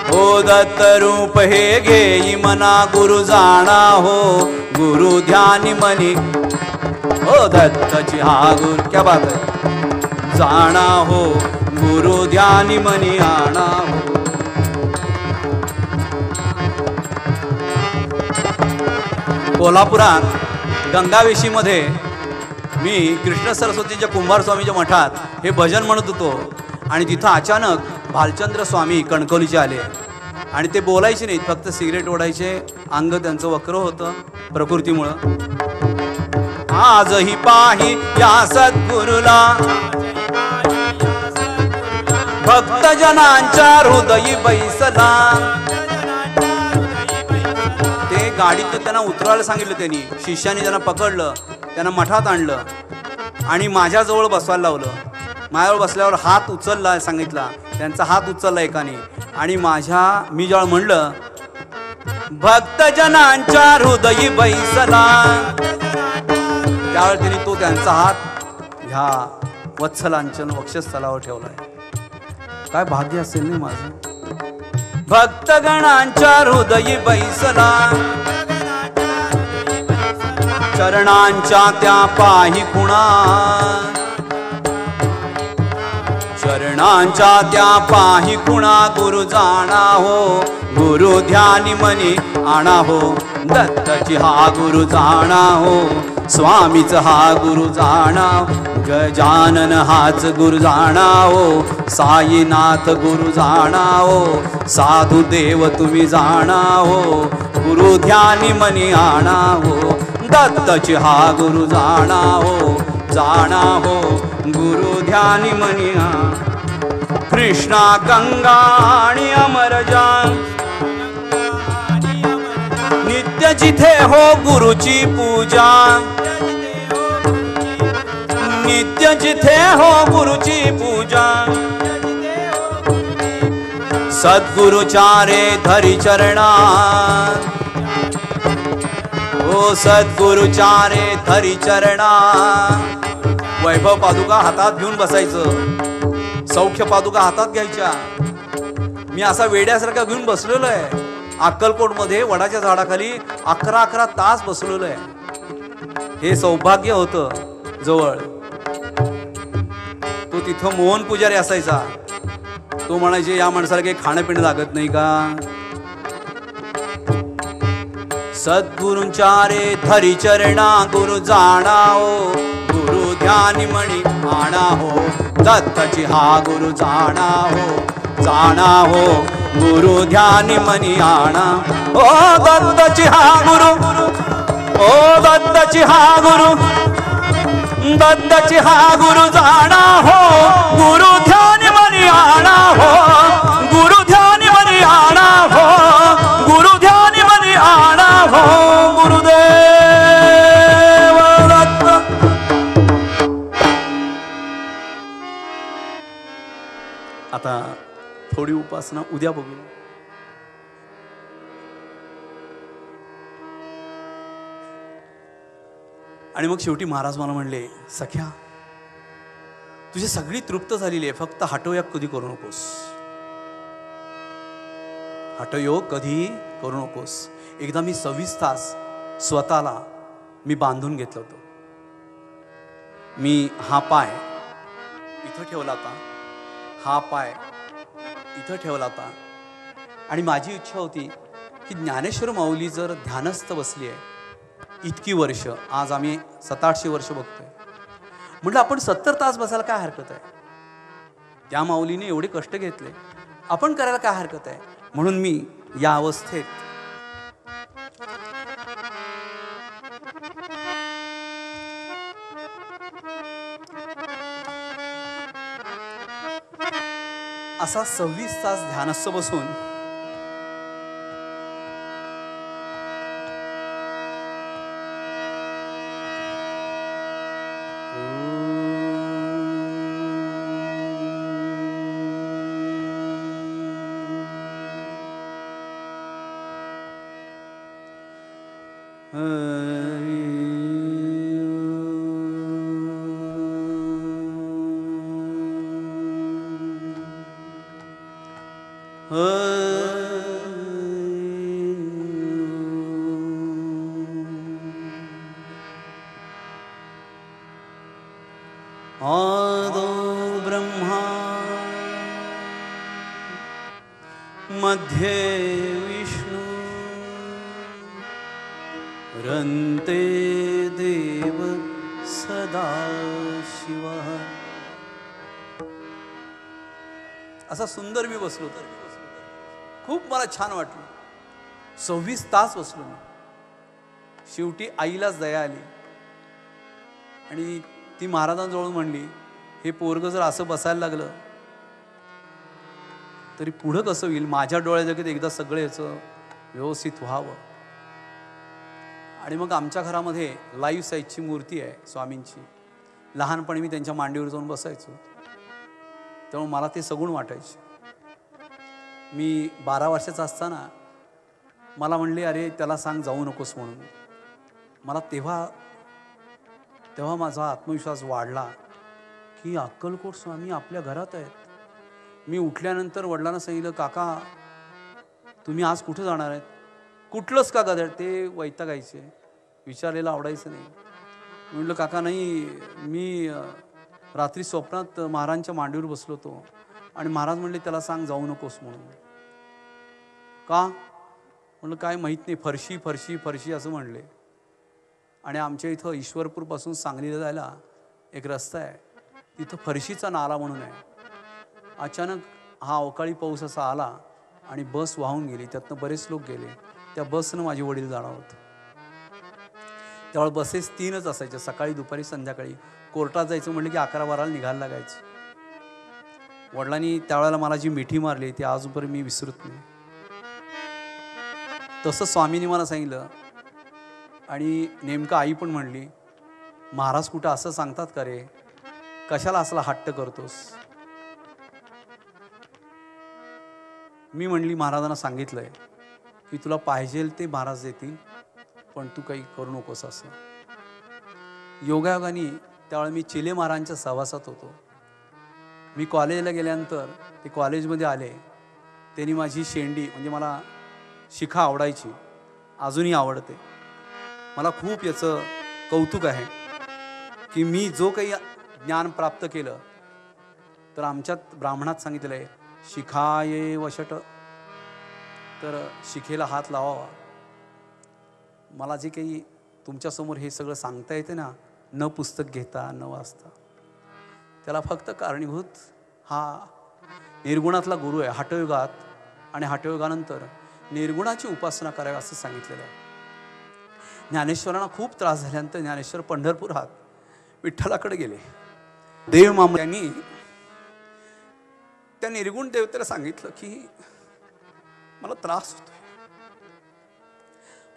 हो दत्त रूप हे घेई मना गुरु जाणा हो गुरु ध्यानी मनी हो दत्तची हा गुरु क्या बात है जाणा हो गुरु ध्यानी मनी आणा हो कोल्हापुरात गंगावेशीमध्ये मी कृष्ण सरस्वतीच्या कुंभार स्वामीच्या मठात हे भजन म्हणत होतो आणि तिथं अचानक भालचंद्र स्वामी कणकवलीचे आले आणि ते बोलायचे नाहीत फक्त सिगरेट ओढायचे अंग त्यांचं वक्र होतं प्रकृतीमुळं आजही पाही या सद्गुरुला भक्तजनांच्या हृदयी बैसला ते गाडीत त्यांना उतरायला सांगितलं त्यांनी शिष्याने त्यांना पकडलं त्यांना मठात आणलं आणि माझ्याजवळ बसवायला लावलं माझ्याजवळ बसल्यावर हात उचलला सांगितला त्यांचा हात उचलला एकाने आणि मी जेव्हा म्हणलं भक्तजनांच्या हृदयी बैसला त्यावेळी त्यांनी तो त्यांचा हात ह्या वत्सलांचन वक्षस्थलावर ठेवलाय काय भाग्य असेल नाही माझं भक्तगणांच्या हृदयी बैसला चरणांच्या त्या पाही खुणा चरणांच्या त्या पाही खुणा गुरु जाणा हो गुरु ध्यानी मनी आणा हो दत्तची हा गुरु जाणा हो स्वामीच हा गुरु जाणा गजानन हाच गुरु जाणा हो साईनाथ गुरु जाणा हो साधू देव तुम्ही जाणा हो गुरु ध्यानी मनी आणा हो दत्तची हा गुरु जाणा हो गुरु ध्यानी मनी कृष्णा गंगा आणि अमरजा नित्य जिथे हो गुरुची पूजा नित्य जिथे हो गुरुची पूजा सद्गुरुचारे धरी चरणा ओ सद्गुरुचारे धरी चरणा वैभव पादुका हातात घेऊन बसायचं सौख्य पादुका हातात घ्यायच्या मी असा वेड्यासारखा घेऊन बसलेलो आहे अक्कलकोटमध्ये वडाच्या झाडाखाली 11 तास बसलेलो आहे हे सौभाग्य होतं जवळ तो तिथं मोहन पुजारी असायचा तो म्हणायचे या माणसाला काही खाणं पिणं लागत नाही का सद्गुरुंचारे धरी चरणा गुरु जाणा हो गुरु ध्यानी मणी आणा हो दत्तची हा गुरु जाणा हो गुरु ध्यानी मनी आणा ओ दत्तची हा गुरु ओ दत्तची हा गुरु दत्तची हा गुरु जाणा हो गुरु ध्यानी मनी आणा हो गुरु ध्यानी मनी आणा हो गुरु ध्यानी मनी आणा हो गुरुदेव दत्त आता थोडी उपासना उद्या बघूया आणि मग शेवटी महाराज मला म्हणले सख्या तुझी सगळी तृप्त झालेली आहे फक्त हठयोग कधी करू नकोस हठयोग कधी करू नकोस एकदा मी 26 तास स्वतःला मी बांधून घेतलं होतं मी हा पाय इथं ठेवला होता हा पाय इथं ठेवला होता आणि माझी इच्छा होती की ज्ञानेश्वर माऊली जर ध्यानस्थ बसली आहे इतकी वर्ष आज आम्ही 700-800 वर्ष बघतोय म्हटलं आपण 70 तास बसायला काय हरकत आहे त्या माऊलीने एवढे कष्ट घेतले आपण करायला काय हरकत आहे म्हणून मी या अवस्थेत असा 26 तास ध्यानस्थ बसून आदो ब्रह्मा मध्ये विष्णु रन्ते देव सदा शिव. असा सुंदर मी बसलो तर खूप मला छान वाटलं. 26 तास बसलो मी. शेवटी आईलाच दया आली आणि ती महाराजांजवळ म्हणली, हे पोरग जर असं बसायला लागलं तरी पुढं कसं होईल. माझ्या डोळ्याजगत एकदा सगळं याचं व्यवस्थित व्हावं. आणि मग आमच्या घरामध्ये लाईव्ह साईजची मूर्ती आहे स्वामींची. लहानपणी मी त्यांच्या मांडीवर जाऊन बसायचो, त्यामुळे मला ते सगुण वाटायचे. मी 12 वर्षाचा असताना मला म्हणले, अरे त्याला सांग जाऊ नकोस म्हणून. मला तेव्हा माझा आत्मविश्वास वाढला की अक्कलकोट स्वामी आपल्या घरात आहेत. मी उठल्यानंतर वडिलांना सांगितलं, काका तुम्ही आज कुठे जाणार आहेत? कुठलंच का गदर? ते वैतागायचे, विचारलेलं आवडायचं नाही. म्हटलं काका नाही, मी रात्री स्वप्नात महाराजांच्या मांडीवर बसलो होतो आणि महाराज म्हणले त्याला सांग जाऊ नकोस म्हणून. का? म्हणलं काय माहीत नाही, फरशी फरशी फरशी असं म्हणले. आणि आमच्या इथं ईश्वरपूरपासून सांगलीला जायला एक रस्ता आहे, तिथं फरशीचा नाला म्हणून आहे. अचानक हा अवकाळी पाऊस असा आला आणि बस वाहून गेली. त्यातनं बरेच लोक गेले. त्या बसनं माझे वडील जाणार होते. त्यावेळेस बसेस 3च असायच्या, सकाळी दुपारी संध्याकाळी. कोर्टात जायचं म्हटलं की 11-12ला निघायला लागायचं. वडिलांनी त्यावेळेला मला जी मिठी मारली ती आजपर्यंत मी विसरत नाही. तसं स्वामींनी मला सांगितलं. आणि नेमकं आई पण म्हणली, महाराज कुठं असं सांगतात का रे, कशाला असला हट्ट करतोस? मी म्हणली, महाराजांना सांगितलंय की तुला पाहिजे ते महाराज देतील, पण तू काही करू नकोस असं. योगायोगाने त्यावेळेला मी चिले महाराजांच्या सहवासात होतो. मी कॉलेजला गेल्यानंतर ते कॉलेजमध्ये आले. त्यांनी माझी शेंडी म्हणजे मला शिखा आवडायची, अजूनही आवडते. मला खूप याचं कौतुक आहे की मी जो काही ज्ञान प्राप्त केलं तर आमच्यात ब्राह्मणात सांगितलं आहे, शिखाये वशट, तर शिखेला हात लावावा. मला जे काही तुमच्यासमोर हे सगळं सांगता येते ना, न पुस्तक घेता न वाचता, त्याला फक्त कारणीभूत हा निर्गुणातला गुरु आहे. हठयोगात आणि हठयोगानंतर निर्गुणाची उपासना करावी असं सांगितलेलं आहे. ज्ञानेश्वरांना खूप त्रास झाल्यानंतर ज्ञानेश्वर पंढरपुरात विठ्ठलाकडे गेले. देव मामा यांनी त्या निर्गुण देवतेला सांगितलं की मला त्रास होतोय,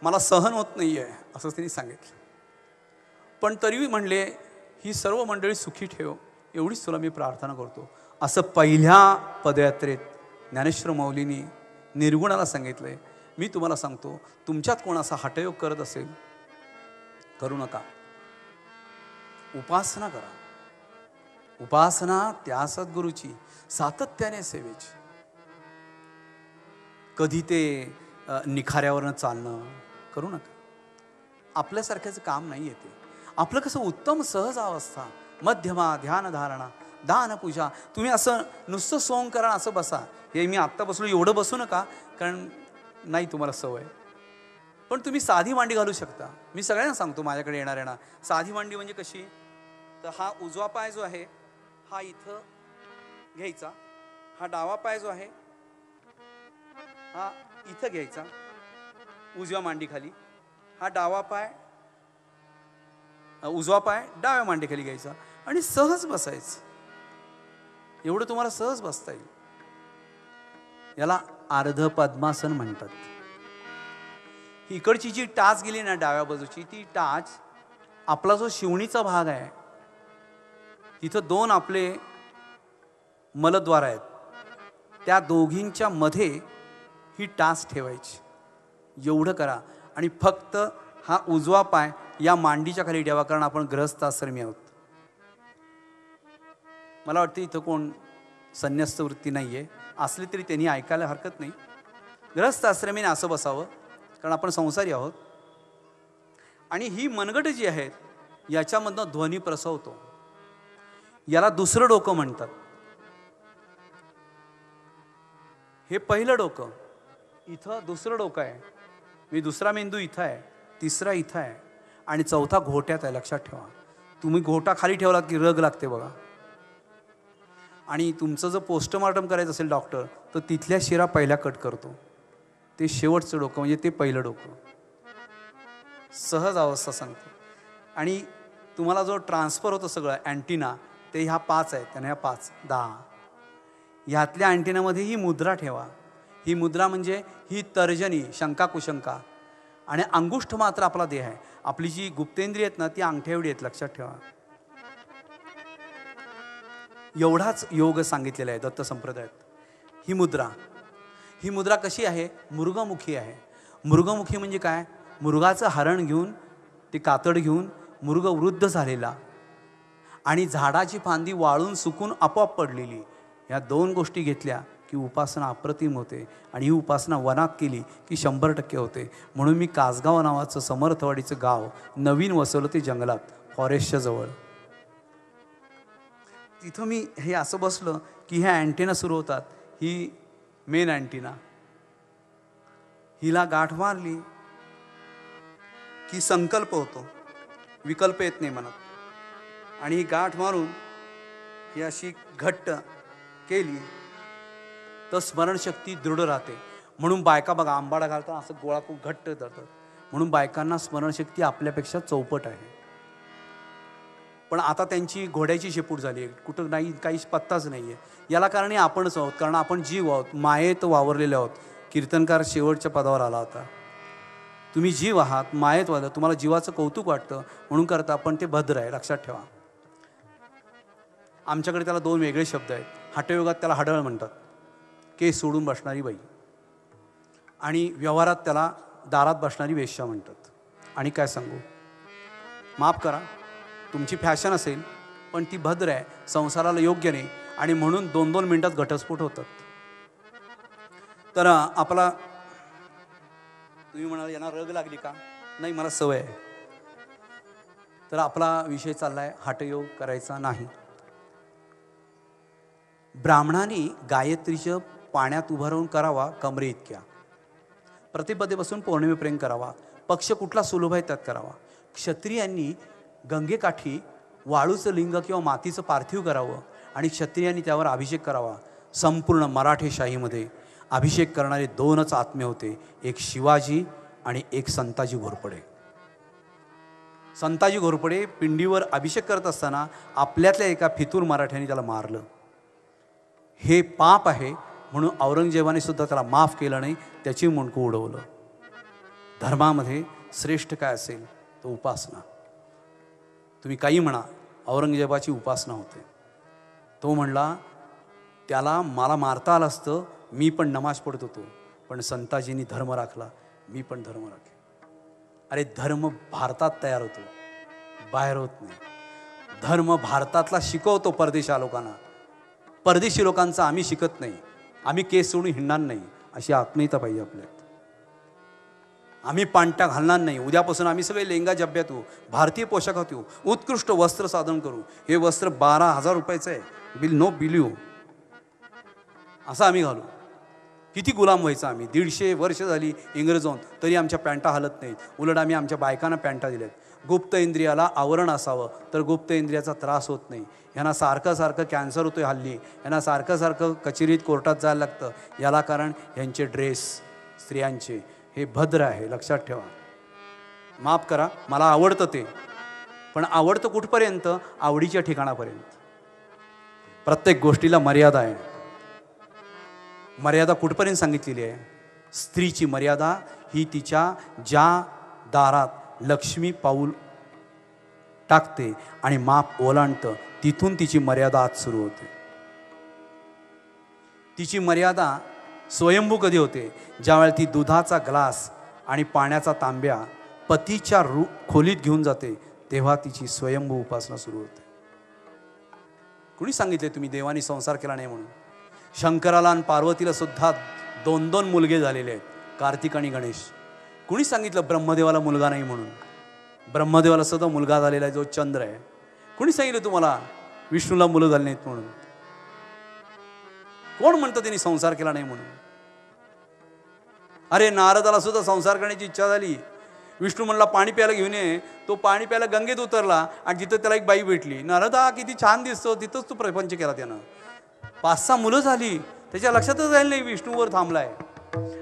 मला सहन होत नाहीये असं त्यांनी सांगितलं. पण तरीही म्हणले, ही सर्व मंडळी सुखी ठेव एवढीच तुला मी प्रार्थना करतो. असं पहिल्या पदयात्रेत ज्ञानेश्वर माऊलींनी निर्गुणाला सांगितलंय. मी तुम्हाला सांगतो, तुमच्यात कोण असा हठयोग करत असेल, करू नका, उपासना करा. उपासना त्या सद्गुरूची, सातत्याने सेवेची. कधी ते निखाऱ्यावरनं चालणं करू नका. आपल्यासारख्याचं काम नाही येते. आपलं कसं उत्तम सहज अवस्था, मध्यमा, ध्यानधारणा, दान, पूजा. तुम्ही असं नुसतं सोंग करा असं बसा. हे मी आत्ता बसलो एवढं बसू नका, कारण नाही तुम्हाला सवय. पण तुम्ही साधी मांडी घालू शकता. मी सगळ्यांना सांगतो माझ्याकडे येणाऱ्यांना, साधी मांडी म्हणजे कशी, तर हा उजवा पाय जो आहे हा इथं घ्यायचा, हा डावा पाय जो आहे हा इथं घ्यायचा उजव्या मांडीखाली, हा डावा पाय उजवा पाय डाव्या मांडीखाली घ्यायचा आणि सहज बसायचं. एवढं तुम्हाला सहज बसता येईल. याला अर्ध पद्मासन म्हणतात. इकडची जी टाच गेली ना डाव्या बाजूची, ती टाच आपला जो शिवणीचा भाग आहे, तिथं दोन आपले मलद्वार आहेत, त्या दोघींच्या मध्ये ही टाच ठेवायची. एवढं करा. आणि फक्त हा उजवा पाय या मांडीच्या खाली ठेवा, कारण आपण गृहस्थाश्रमी आहोत. मला वाटतं इथं कोण संन्यस्त वृत्ती नाही आहे, असली तरी त्यांनी ऐकायला हरकत नाही. गृहस्थाश्रमीने असं बसावं, कारण आपण संसारी आहोत. आणि ही मनगट जी आहेत याच्यामधनं ध्वनी प्रसवतो. याला दुसरं डोकं म्हणतात. हे पहिलं डोकं, इथं दुसरं डोकं आहे, मी दुसरा मेंदू इथं आहे, तिसरा इथं आहे, आणि चौथा घोट्यात आहे. लक्षात ठेवा, तुम्ही घोटा खाली ठेवलात की रग लागते बघा. आणि तुमचं जर पोस्टमॉर्टम करायचं असेल डॉक्टर, तर तिथल्या शिरा पहिल्या कट करतो. ते शेवटचं डोकं म्हणजे ते पहिलं डोकं. सहज अवस्था सांगतो. आणि तुम्हाला जो ट्रान्सफर होतं सगळं अँटिना, ते ह्या 5 आहेत, त्याने ह्या 5 10 ह्यातल्या अँटिनामध्ये ही मुद्रा ठेवा. ही मुद्रा म्हणजे ही तर्जनी, शंका कुशंका. आणि अंगुष्ठ मात्र आपला देह आहे. आपली जी गुप्तेंद्रिय आहेत ना, ती अंगठ्या एवढी आहेत. लक्षात ठेवा. एवढाच योग सांगितलेला आहे दत्त संप्रदायात. ही मुद्रा कशी आहे? मृगमुखी आहे. मृगमुखी म्हणजे काय? मृगाचं हरण घेऊन, ते कातड घेऊन मृग वृद्ध झालेला आणि झाडाची फांदी वाळून सुकून आपोआप पडलेली, या दोन गोष्टी घेतल्या की उपासना अप्रतिम होते. आणि ही उपासना वनात केली की 100% होते. म्हणून मी कासगाव नावाचं समर्थवाडीचं गाव नवीन वसवलं, ते जंगलात, फॉरेस्टच्या जवळ. तिथं मी हे असं बसलं की ह्या अँटेना सुरू होतात. ही मेन अँटेना, हिला गाठ मारली की संकल्प होतो, विकल्प येत नाही मनात. आणि ही गाठ मारून ही अशी घट्ट केली तर स्मरणशक्ती दृढ राहते. म्हणून बायका बघा आंबाडा घालतात, असं गोळा खूप घट्ट धरतात. म्हणून बायकांना स्मरणशक्ती आपल्यापेक्षा चौपट आहे. पण आता त्यांची घोड्याची शेपूट झाली आहे, कुठं नाही, काहीच पत्ताच नाही आहे. याला कारण आपणच आहोत, कारण आपण जीव आहोत, मायेत वावरलेले आहोत. कीर्तनकार शेवटच्या पदावर आला होता. तुम्ही जीव आहात, मायेत वाला, तुम्हाला जीवाचं कौतुक वाटतं म्हणून करता, पण ते भद्र आहे. लक्षात ठेवा. आमच्याकडे त्याला 2 वेगळे शब्द आहेत. हठयोगात त्याला हडळ म्हणतात, केस सोडून बसणारी बाई. आणि व्यवहारात त्याला दारात बसणारी वेश्या म्हणतात. आणि काय सांगू, माफ करा, तुमची फॅशन असेल पण ती भद्र आहे, संसाराला योग्य नाही. आणि म्हणून 2-2 मिनिटात घटस्फोट होतात. तर आपला, तुम्ही म्हणाल यांना रग लागली का? नाही, मला सवय आहे. तर आपला विषय चाललाय हठयोग करायचा नाही. ब्राह्मणाने गायत्रीचं पाण्यात उभं राहून करावा कमरे इतक्या. प्रतिपदेपासून पौर्णिमेपर्यंत करावा. पक्ष कुठला सुलभ आहे त्यात करावा. क्षत्रियांनी गंगेकाठी वाळूचं लिंग किंवा मातीचं पार्थिव करावं आणि क्षत्रियांनी त्यावर अभिषेक करावा. संपूर्ण मराठेशाहीमध्ये अभिषेक करणारे 2च आत्मे होते, एक शिवाजी आणि एक संताजी घोरपडे. संताजी घोरपडे पिंडीवर अभिषेक करत असताना आपल्यातल्या एका फितूर मराठ्याने त्याला मारलं. हे पाप आहे म्हणून औरंगजेबाने सुद्धा त्याला माफ केलं नाही, त्याची मुंडकं उडवलं. धर्मामध्ये श्रेष्ठ काय असेल तो उपासना. तुम्ही काही म्हणा, औरंगजेबाची उपासना होते. तो म्हणला त्याला मला मारता आलं असतं, मी पण नमाज पडत होतो, पण संताजींनी धर्म राखला, मी पण धर्म राखला. अरे धर्म भारतात तयार होतो, बाहेर होत नाही. धर्म भारतातला शिकवतो परदेशी लोकांना. परदेशी लोकांचा आम्ही शिकत नाही. आम्ही केस सोडून हिंडणार नाही, अशी आत्मीयता पाहिजे आपल्यात. आम्ही पांट्या घालणार नाही. उद्यापासून आम्ही सगळे लेंगा जब्यात येऊ, भारतीय पोशाखात येऊ, उत्कृष्ट वस्त्र साधन करू. हे वस्त्र 12,000 रुपयाचं आहे, बिल नो बिल यू, असं आम्ही घालू. किती गुलाम व्हायचं आम्ही. 150 वर्ष झाली इंग्रजांत, तरी आमच्या पॅन्टा हालत नाहीत. उलट आम्ही आमच्या बायकांना पॅन्टा दिल्यात. गुप्त इंद्रियाला आवरण असावं, तर गुप्त इंद्रियाचा त्रास होत नाही. यांना सारखं कॅन्सर होतोय हल्ली, यांना सारखं कचेरीत कोर्टात जायला लागतं. याला कारण यांचे ड्रेस, स्त्रियांचे, हे भद्र आहे. लक्षात ठेवा. माफ करा, मला आवडतं ते, पण आवडतं कुठपर्यंत? आवडीच्या ठिकाणापर्यंत. प्रत्येक गोष्टीला मर्यादा आहे. मर्यादा कुठपर्यंत सांगितलेली आहे? स्त्रीची मर्यादा ही तिच्या ज्या दारात लक्ष्मी पाऊल टाकते आणि माप ओलांडतं तिथून तिची मर्यादा आज सुरू होते. तिची मर्यादा स्वयंभू कधी होते? ज्यावेळेला ती दुधाचा ग्लास आणि पाण्याचा तांब्या पतीच्या खोलीत घेऊन जाते, तेव्हा तिची स्वयंभू उपासना सुरू होते. कुणी सांगितले तुम्ही देवानी संसार केला नाही म्हणून? शंकराला आणि पार्वतीला सुद्धा 2-2 मुलगे झालेले आहेत, कार्तिक आणि गणेश. कुणी सांगितलं ब्रह्मदेवाला मुलगा नाही म्हणून? ब्रह्मदेवाला सुद्धा मुलगा झालेला आहे जो चंद्र आहे. कुणी सांगितलं तुम्हाला विष्णूला मुलं झाले नाहीत म्हणून? कोण म्हणतं त्यांनी संसार केला नाही म्हणून? अरे नारदाला सुद्धा संसार करण्याची इच्छा झाली. विष्णू म्हणला पाणी प्यायला घेऊन ये. तो पाणी प्यायला गंगेत उतरला आणि तिथं त्याला एक बाई भेटली. नारदा किती छान दिसतो, तिथंच तू प्रपंच केला त्यानं. 5-6 मुलं झाली, त्याच्या लक्षातच राहिलं नाही विष्णूवर थांबलाय.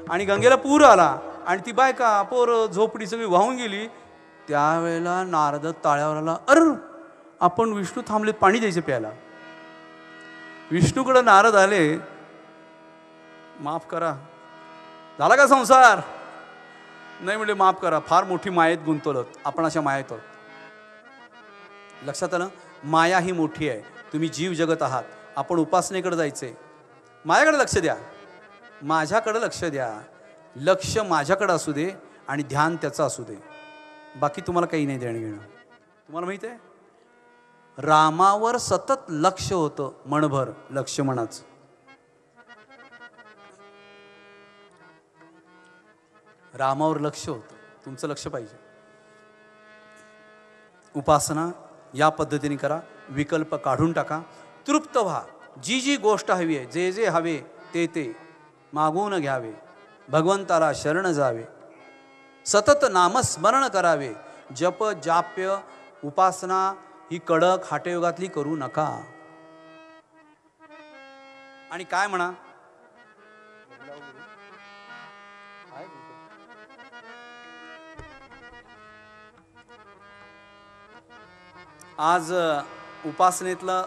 आणि गंगेला पूर आला आणि ती बायका पोर झोपडी सगळी वाहून गेली. त्यावेळेला नारद ताळ्यावर आला. आपण विष्णू थांबले, पाणी द्यायचे प्यायला. विष्णूकडे नारद आले, माफ करा झाला का संसार? नाही म्हणजे माफ करा, फार मोठी मायेत गुंतवलं, आपण अशा मायेत आहोत. लक्षात आलं? माया ही मोठी आहे. तुम्ही जीव जगत आहात, आपण उपासनेकडे जायचे. माझ्याकडे लक्ष द्या, माझ्याकडे लक्ष द्या. लक्ष माझ्याकडे असू दे आणि ध्यान त्याचं असू दे, बाकी तुम्हाला काही नाही देणं घेणं. तुम्हाला माहित आहे रामावर सतत लक्ष होतं, मनभर लक्ष्मणाचं. रामावर लक्ष होतं. तुमचं लक्ष पाहिजे. उपासना या पद्धतीने करा, विकल्प काढून टाका, तृप्त व्हा. जी जी गोष्ट हवी आहे, जे जे हवे ते ते मागून घ्यावे, भगवंताला शरण जावे, सतत नामस्मरण करावे. जप जाप्य उपासना ही कडक हाटयुगातली करू नका. आणि काय म्हणा, आज उपासनेतलं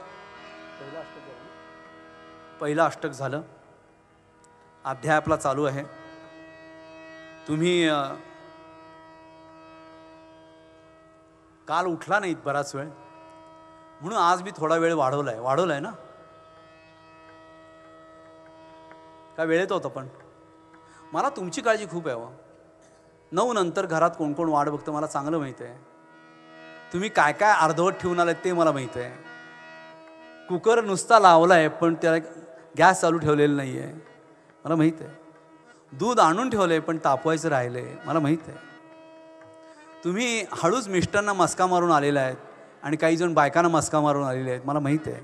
पहिलं अष्टक झालं. अध्याय आपला चालू आहे. तुम्ही काल उठला नाहीत बराच वेळ, म्हणून आज मी थोडा वेळ वाढवलाय ना. काय वेळेत होतं, पण मला तुमची काळजी खूप आहे. 9 नंतर घरात कोण कोण वाट बघतं मला चांगलं माहित आहे. तुम्ही काय काय अर्धवट ठेवून आलात ते मला माहित आहे. कुकर नुसता लावलाय पण त्याला गॅस चालू ठेवलेला नाही आहे, मला माहित आहे. दूध आणून ठेवलंय पण तापवायचं राहिलंय, मला माहित आहे. तुम्ही हळूच मिस्टरांना मस्का मारून आलेला आहेत आणि काही जण बायकांना मस्का मारून आलेले आहेत, मला माहित आहे.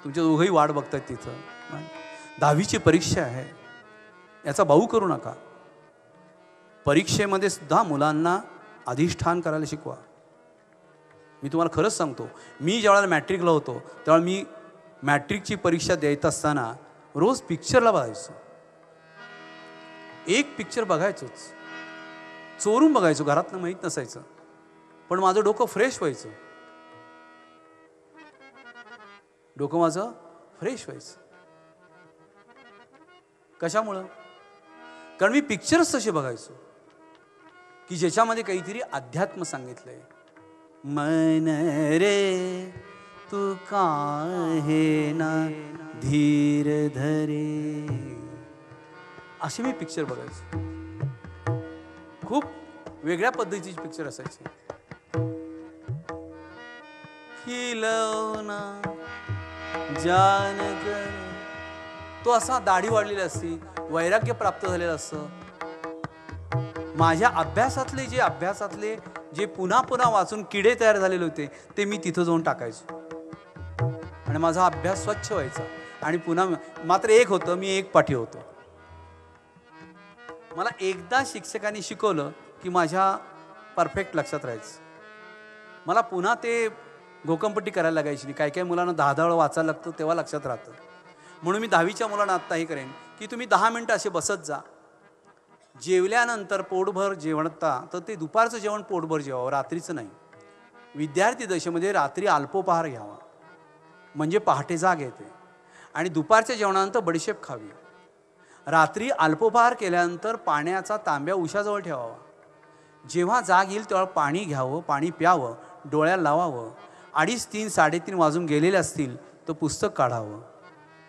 तुमच्या दोघंही वाट बघतात तिथं. 10वीची परीक्षा आहे, याचा भाऊ करू नका. परीक्षेमध्ये सुद्धा मुलांना अधिष्ठान करायला शिकवा. मी तुम्हाला खरंच सांगतो, मी ज्यावेळेला मॅट्रिकला होतो त्यावेळेला मी मॅट्रिकची परीक्षा द्यायत असताना रोज पिक्चरला बघायचो. एक पिक्चर बघायचोच, चोरून बघायचो, घरातनं माहीत नसायचं, पण माझं डोकं फ्रेश व्हायचं. डोकं माझं फ्रेश व्हायचं. कशामुळं? कारण मी पिक्चरच तसे बघायचो की ज्याच्यामध्ये काहीतरी अध्यात्म सांगितलंय. मन रे तू काहे ना धीर धरे, असे मी पिक्चर बघायचो. खूप वेगळ्या पद्धतीची पिक्चर असायची. खिलौना जानकर, तो असा दाढी वाढलेली असती, वैराग्य प्राप्त झालेलं असतं. माझ्या अभ्यासातले जे पुन्हा पुन्हा वाचून किडे तयार झालेले होते ते मी तिथं जाऊन टाकायचो आणि माझा अभ्यास स्वच्छ व्हायचा. आणि पुन्हा मात्र एक होतं, मी एक पाठी होतो. मला एकदा शिक्षकांनी शिकवलं की माझ्या परफेक्ट लक्षात राहायचं. मला पुन्हा ते घोकंपट्टी करायला लागायची नाही. काही काही मुलांना 10 वेळा वाचायला लागतं तेव्हा लक्षात राहतं. म्हणून मी 10वीच्या मुलांना आत्ताही करेन की तुम्ही 10 मिनटं असे बसत जा. जेवल्यानंतर पोटभर जेवणता तर ते दुपारचं जेवण पोटभर जेवावं, रात्रीचं नाही. विद्यार्थी दशेमध्ये रात्री अल्पोपहार घ्यावा म्हणजे पहाटे जाग येते. आणि दुपारच्या जेवणानंतर बडीशेप खावी. रात्री अल्पोपहार केल्यानंतर पाण्याचा तांब्या उशाजवळ ठेवावा. जेव्हा जाग येईल तेव्हा पाणी घ्यावं, पाणी प्यावं, डोळ्याला लावावं. 2:30, 3, 3:30 वाजून गेलेले असतील तर पुस्तक काढावं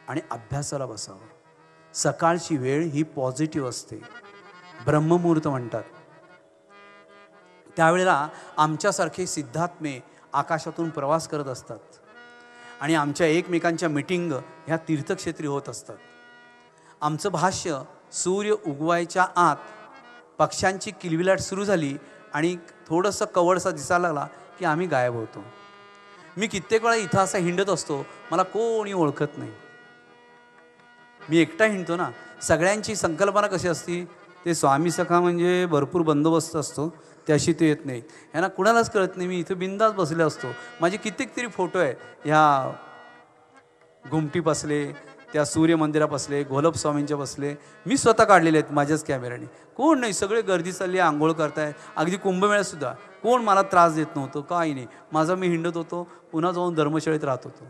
आणि अभ्यासाला बसावं. सकाळची वेळ ही पॉझिटिव्ह असते, ब्रह्ममुहूर्त म्हणतात. त्यावेळेला आमच्यासारखे सिद्धात्मे आकाशातून प्रवास करत असतात आणि आमच्या एकमेकांच्या मीटिंग ह्या तीर्थक्षेत्री होत असतात. आमचं भाष्य सूर्य उगवायच्या आत पक्ष्यांची किलबिलाट सुरू झाली आणि थोडंसं कवडसा दिसायला लागला की आम्ही गायब होतो. मी कित्येक वेळा इथं असा हिंडत असतो, मला कोणी ओळखत नाही. मी एकटा हिंडतो ना. सगळ्यांची संकल्पना कशी असती, ते स्वामी सखा म्हणजे भरपूर बंदोबस्त असतो, त्याशी ते येत नाही. यांना कुणालाच कळत नाही. मी इथं बिंदास बसले असतो. माझे कित्येक तरी फोटो आहेत ह्या घुमटी बसले, त्या सूर्य मंदिरात बसले, घोलप स्वामींच्या बसले, मी स्वतः काढलेले आहेत माझ्याच कॅमेऱ्याने. कोण नाही, सगळे गर्दी चालली, आंघोळ करताय. अगदी कुंभमेळ्यातसुद्धा कोण मला त्रास देत नव्हतं, काही नाही. माझा मी हिंडत होतो, पुन्हा जाऊन धर्मशाळेत राहत होतो.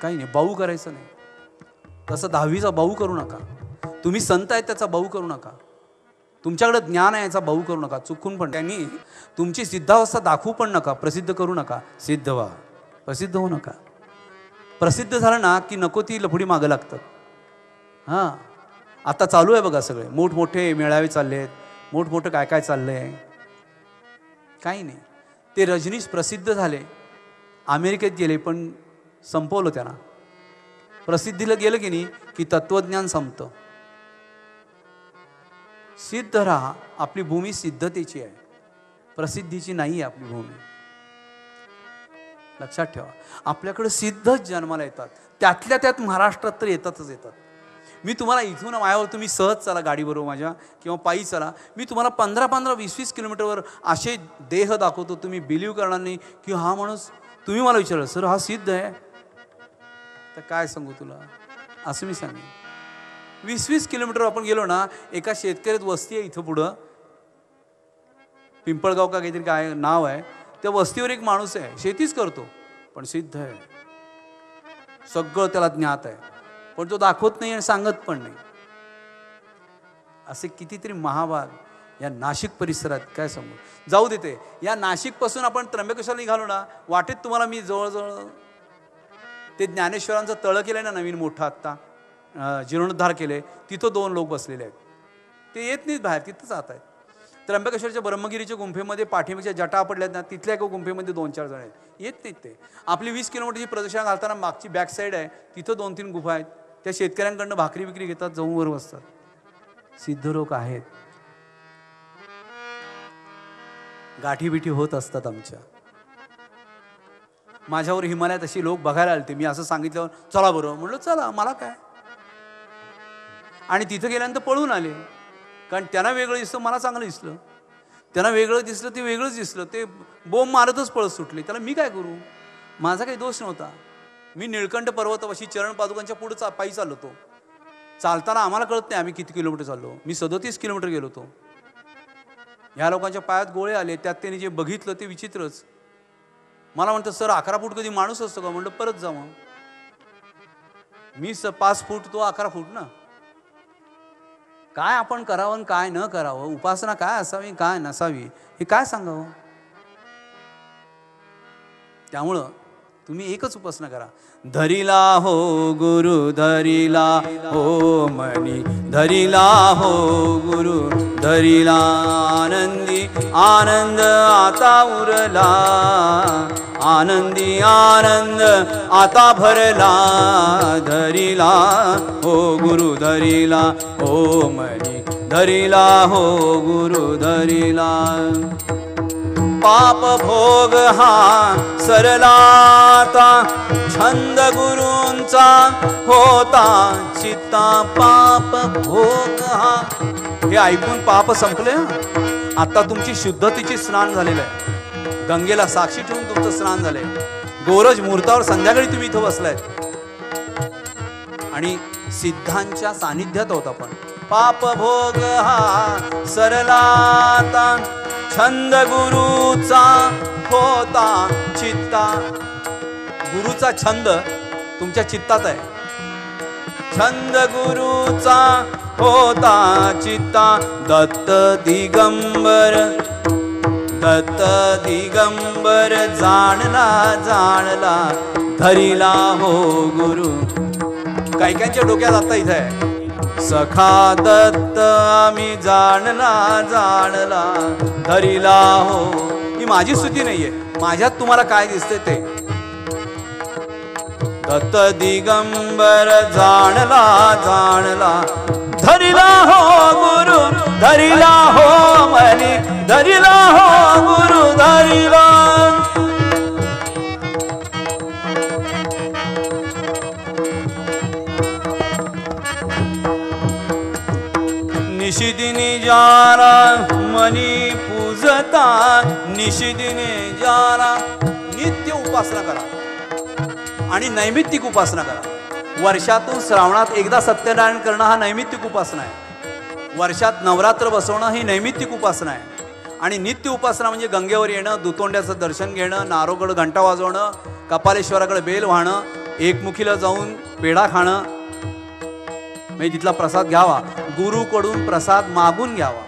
काही नाही, बाऊ करायचं नाही. तसं 10वीचा बाऊ करू नका. तुम्ही संत आहेत त्याचा बाऊ करू नका. तुमच्याकडे ज्ञान आहे याचा बाऊ करू नका. चुकून पण त्यांनी तुमची सिद्धावस्था दाखवू पण नका, प्रसिद्ध करू नका. सिद्ध व्हा, प्रसिद्ध होऊ नका. प्रसिद्ध झालं ना की नको ती लफडी मागं लागतात. हां, आता चालू आहे बघा, सगळे मोठमोठे मेळावे चालले आहेत, मोठमोठं काय काय चाललं आहे. काही नाही. ते रजनीश प्रसिद्ध झाले, अमेरिकेत गेले, पण संपवलं त्यांना. प्रसिद्धीला गेलं की नाही की तत्वज्ञान संपतं. सिद्ध राहा. आपली भूमी सिद्धतेची आहे, प्रसिद्धीची नाही आहे आपली भूमी. लक्षात ठेवा. आपल्याकडे सिद्धच जन्माला येतात, त्यातल्या त्यात महाराष्ट्रात तर येतातच येतात. मी तुम्हाला इथून माझ्यावर तुम्ही सहज चला गाडीबरोबर माझ्या किंवा पायी चला, मी तुम्हाला 15-15, 20-20 किलोमीटरवर असे देह दाखवतो. तुम्ही बिलीव्ह करणार नाही की हा माणूस. तुम्ही मला विचारलं सर हा सिद्ध आहे, तर काय सांगू तुला, असं मी सांगेन. 20-20 किलोमीटर आपण गेलो ना, एका शेतकऱ्यात वस्ती आहे इथं पुढं, पिंपळगाव का काहीतरी काय नाव आहे. त्या वस्तीवर एक माणूस आहे, शेतीच करतो, पण सिद्ध आहे. सगळं त्याला ज्ञात आहे, पण तो दाखवत नाही आणि सांगत पण नाही. असे कितीतरी महाभाग या नाशिक परिसरात, काय सांगू. जाऊ देते. या नाशिकपासून आपण त्र्यंबकेश्वरला निघालो ना, वाटेत तुम्हाला मी जवळजवळ ते ज्ञानेश्वरांचं तळं केलं आहे ना नवीन मोठं, आत्ता जीर्णोद्धार केले, तिथं 2 लोक बसलेले आहेत. ते येत नाहीत बाहेर, तिथंच जात आहेत. त्र्यंबकेश्वरच्या ब्रह्मगिरीच्या गुंफेमध्ये पाठीमागच्या जटा पडल्यात ना, तिथल्या एका गुंफेमध्ये 2-4 जण आहेत, येत नाहीत ते. आपली 20 किलोमीटरची प्रदक्षिणा घालताना मागची बॅक साईड आहे, तिथं 2-3 गुफा आहेत. त्या शेतकऱ्यांकडनं भाकरी विक्री घेतात, जाऊन वर बसतात. सिद्ध लोक आहेत. गाठीबिठी होत असतात आमच्या. माझ्यावर हिमालयात अशी लोक बघायला आलते. मी असं सांगितल्यावर चला बरोबर म्हणलं, चला मला काय. आणि तिथं गेल्यानंतर पळून आले, कारण त्यांना वेगळं दिसलं, मला चांगलं दिसलं. त्यांना वेगळं दिसलं, ते वेगळंच दिसलं. ते बोंब मारतच पळत सुटले. त्याला मी काय करू, माझा काही दोष नव्हता. मी निळकंठ पर्वतापाशी चरण पादुकांच्या पुढे पायी चालवतो. चालताना आम्हाला कळत नाही आम्ही किती किलोमीटर चाललो. मी 37 किलोमीटर गेलो होतो. ह्या लोकांच्या पायात गोळे आले, त्यात त्यांनी जे बघितलं ते विचित्रच. मला म्हणतं सर 11 फूट कधी माणूस असतो का. म्हणलं परत जा. मग मी 5 फूट, तो 11 फूट ना. काय आपण करावं आणि काय न करावं, उपासना काय असावी काय नसावी, हे काय सांगावं. त्यामुळं तुम्ही एकच उपासना करा. धरिला हो गुरु धरिला हो मनी, धरिला हो गुरु धरिला आनंदी आनंद आता उरला, आनंदी आनंद आता भरला. धरिला हो गुरु धरिला हो मनी, धरिला हो गुरु धरिला. पाप भोग हा सरलाता, छंद गुरूंचा होता चित्ता. पाप भोग हा, हे ऐकून पाप संपले. आता तुमची शुद्धतेची स्नान झालेलं आहे. गंगेला साक्षी ठेवून तुमचं स्नान झालंय. गोरज मुहूर्तावर संध्याकाळी तुम्ही इथं बसलाय आणि सिद्धांच्या सानिध्यात होता. पण पाप भोग हा सरलाता, छंद गुरुचा होता चित्ता. गुरुचा छंद तुमच्या चित्तात आहे. छंद गुरुचा होता चित्ता दत्त दिगंबर जाणला जाणला धरिला हो गुरु. कायकांच्या डोक्यात आता इथे आहे सखा दत्त आम्ही जाणला जाणला धरिला हो. ही माझी स्तुती नाहीये, माझ्यात तुम्हाला काय दिसते ते. दत्त दिगंबर जाणला जाणला धरिला हो गुरु धरिला हो मनी धरिला हो गुरु धरिला. निशिदिनी जारा मनी पूजता निशिदिनी जारा. नित्य उपासना करा आणि नैमित्तिक उपासना करा. वर्षातून श्रावणात एकदा सत्यनारायण करणं हा नैमित्तिक उपासना आहे. वर्षात नवरात्र बसवणं ही नैमित्तिक उपासना आहे. आणि नित्य उपासना म्हणजे गंगेवर येणं, दुतोंड्याचं दर्शन घेणं, नारोकडं घंटा वाजवणं, कपालेश्वराकडे बेल वाहणं, एकमुखीला जाऊन पेढा खाणं, म्हणजे तिथला प्रसाद घ्यावा, गुरुकडून प्रसाद मागून घ्यावा.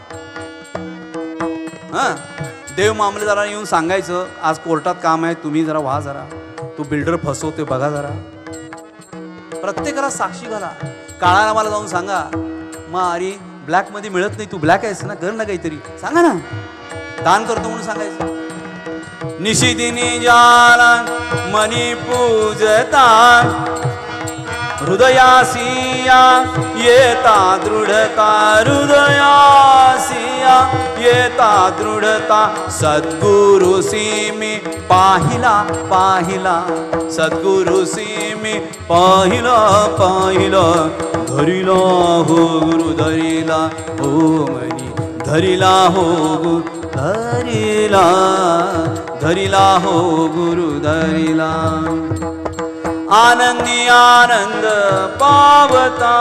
हां, देव मामलेदारांना येऊन सांगायचं आज कोर्टात काम आहे, तुम्ही जरा व्हा, जरा तू बिल्डर फसवते बघा जरा. प्रत्येकाला साक्षी घाला. काळाला मला जाऊन सांगा मग अरे ब्लॅक मध्ये मिळत नाही, तू ब्लॅक आहेस ना, कर ना काहीतरी, सांगा ना, दान करतो म्हणून सांगायचं. निशिदिनी जाला मनी पूजता हृदयासिया येता दृढता हृदयासिया येता दृढता. सद्गुरुसी मी पाहिला पाहिला सद्गुरुसी मी पाहिला पाहिला धरिला हो गुरु धरिला हो मनी धरिला हो गुरु धरिला धरिला हो गुरु धरिला. आनंदी आनंद पावता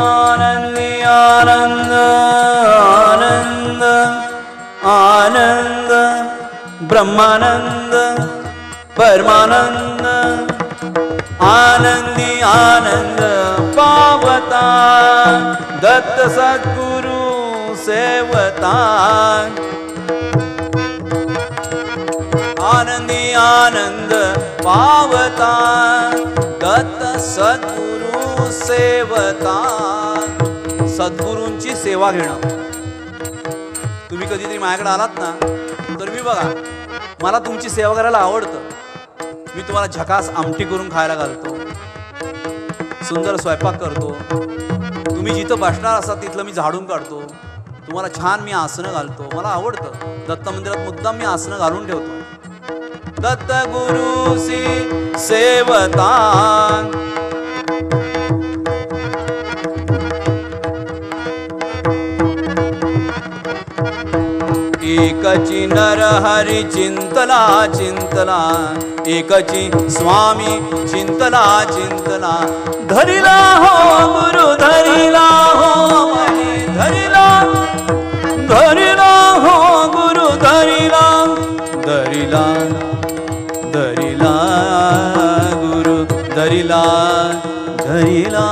आनंदी आनंद आनंद आनंद ब्रह्मानंद परमानंद. आनंदी आनंद पावता दत्त सद्गुरु सेवता. आनंदी आनंद पावता दत्त सद्गुरु सेवता. सद्गुरूंची सेवा घेणं. तुम्ही कधीतरी माझ्याकडे आलात ना तर मी बघा मला तुमची सेवा करायला आवडतं. मी तुम्हाला झकास आमटी करून खायला घालतो, सुंदर स्वयंपाक करतो, तुम्ही जिथं बसणार असाल तिथलं मी झाडून काढतो, तुम्हाला छान मी आसनं घालतो. मला आवडतं. दत्त मंदिरात मुद्दाम मी आसनं घालून ठेवतो. दत्त गुरुसी सेवता. एकची नर हरी चिंतला चिंतला एकची स्वामी चिंतला चिंतला. धरिला हो गुरु धरिला हो मनी धरिला धरिला हो गुरु धरिला धरिला धरिला गुरु धरिला धरिला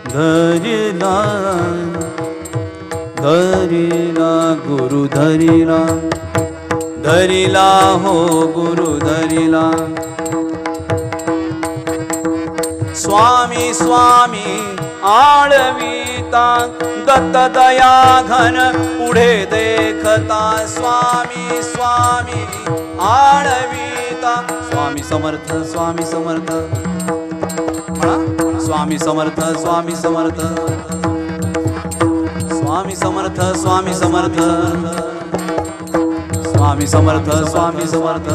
धरिला धरिला गुरु धरिला धरिला हो गुरु धरिला. स्वामी स्वामी आळविता दत्त दया घन पुढे देखता. स्वामी स्वामी आळविता. स्वामी समर्थ स्वामी समर्थ म्हणा. स्वामी समर्थ स्वामी समर्थ स्वामी समर्थ स्वामी समर्थ स्वामी समर्थ स्वामी समर्थ.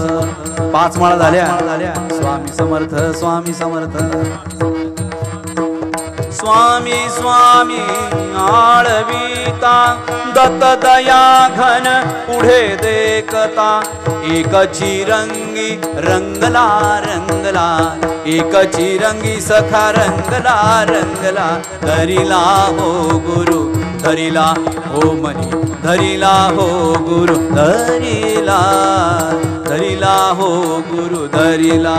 5 माळा झाल्या. स्वामी समर्थ स्वामी समर्थ. स्वामी स्वामी आळविता दत्त दया घन पुढे देखता. एकची रंगी रंगला रंगला एकची रंगी सखा रंगला रंगला. धरिला हो गुरु धरिला हो मनी धरिला हो गुरु धरिला धरिला हो गुरु धरिला.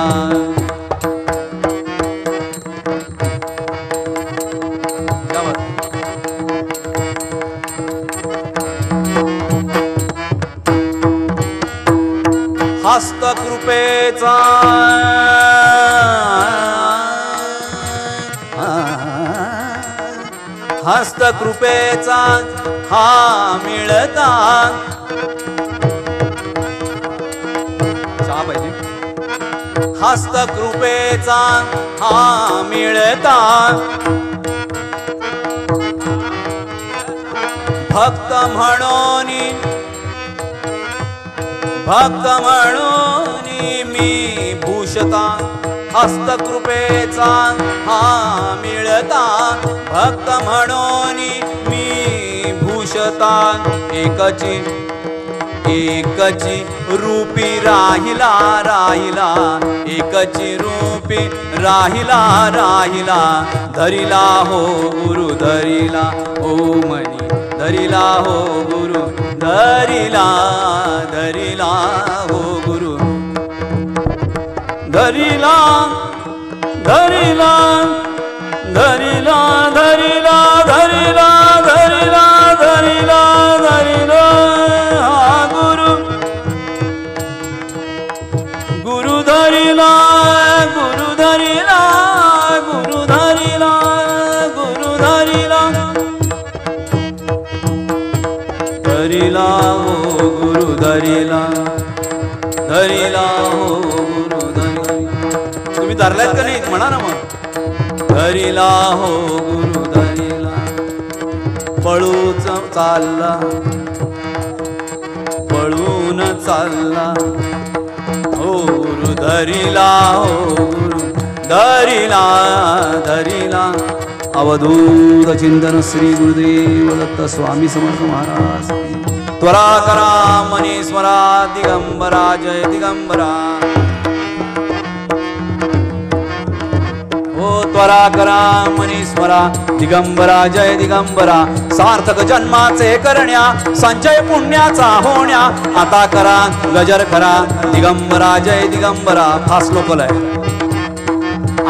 हस्तकृपेचा हस्तकृपेचा हा मिळता चहा पाहिजे हस्तकृपेचा हा मिळता भक्त म्हणून मी भूषता हस्तकृपेचा हा मिळता भक्त म्हणून मी भूषता एकची रूपी राहिला एकची रूपी राहिला धरिला हो गुरु धरिला ओ मनी धरिला हो गुरु धरिला हो गुरु धरिला हा गुरु धरिला हो गुरु धरिला हो गुरु धरिला तुम्ही धरलात का नाही म्हणा ना मग धरिला हो गुरु धरिला पळून चालला हो गुरु धरिला हो गुरु धरिला अवधूत चिंतन श्री गुरुदेव दत्त स्वामी समर्थ महाराज त्वरा करा मनीश्वरा दिगंबरा जय दिगंबरा हो त्वरा करा मनीश्वरा दिगंबरा जय दिगंबरा सार्थक जन्माचे करण्या संचय पुण्याचा होण्या आता करा गजर करा दिगंबरा जय दिगंबरा फास लोकलय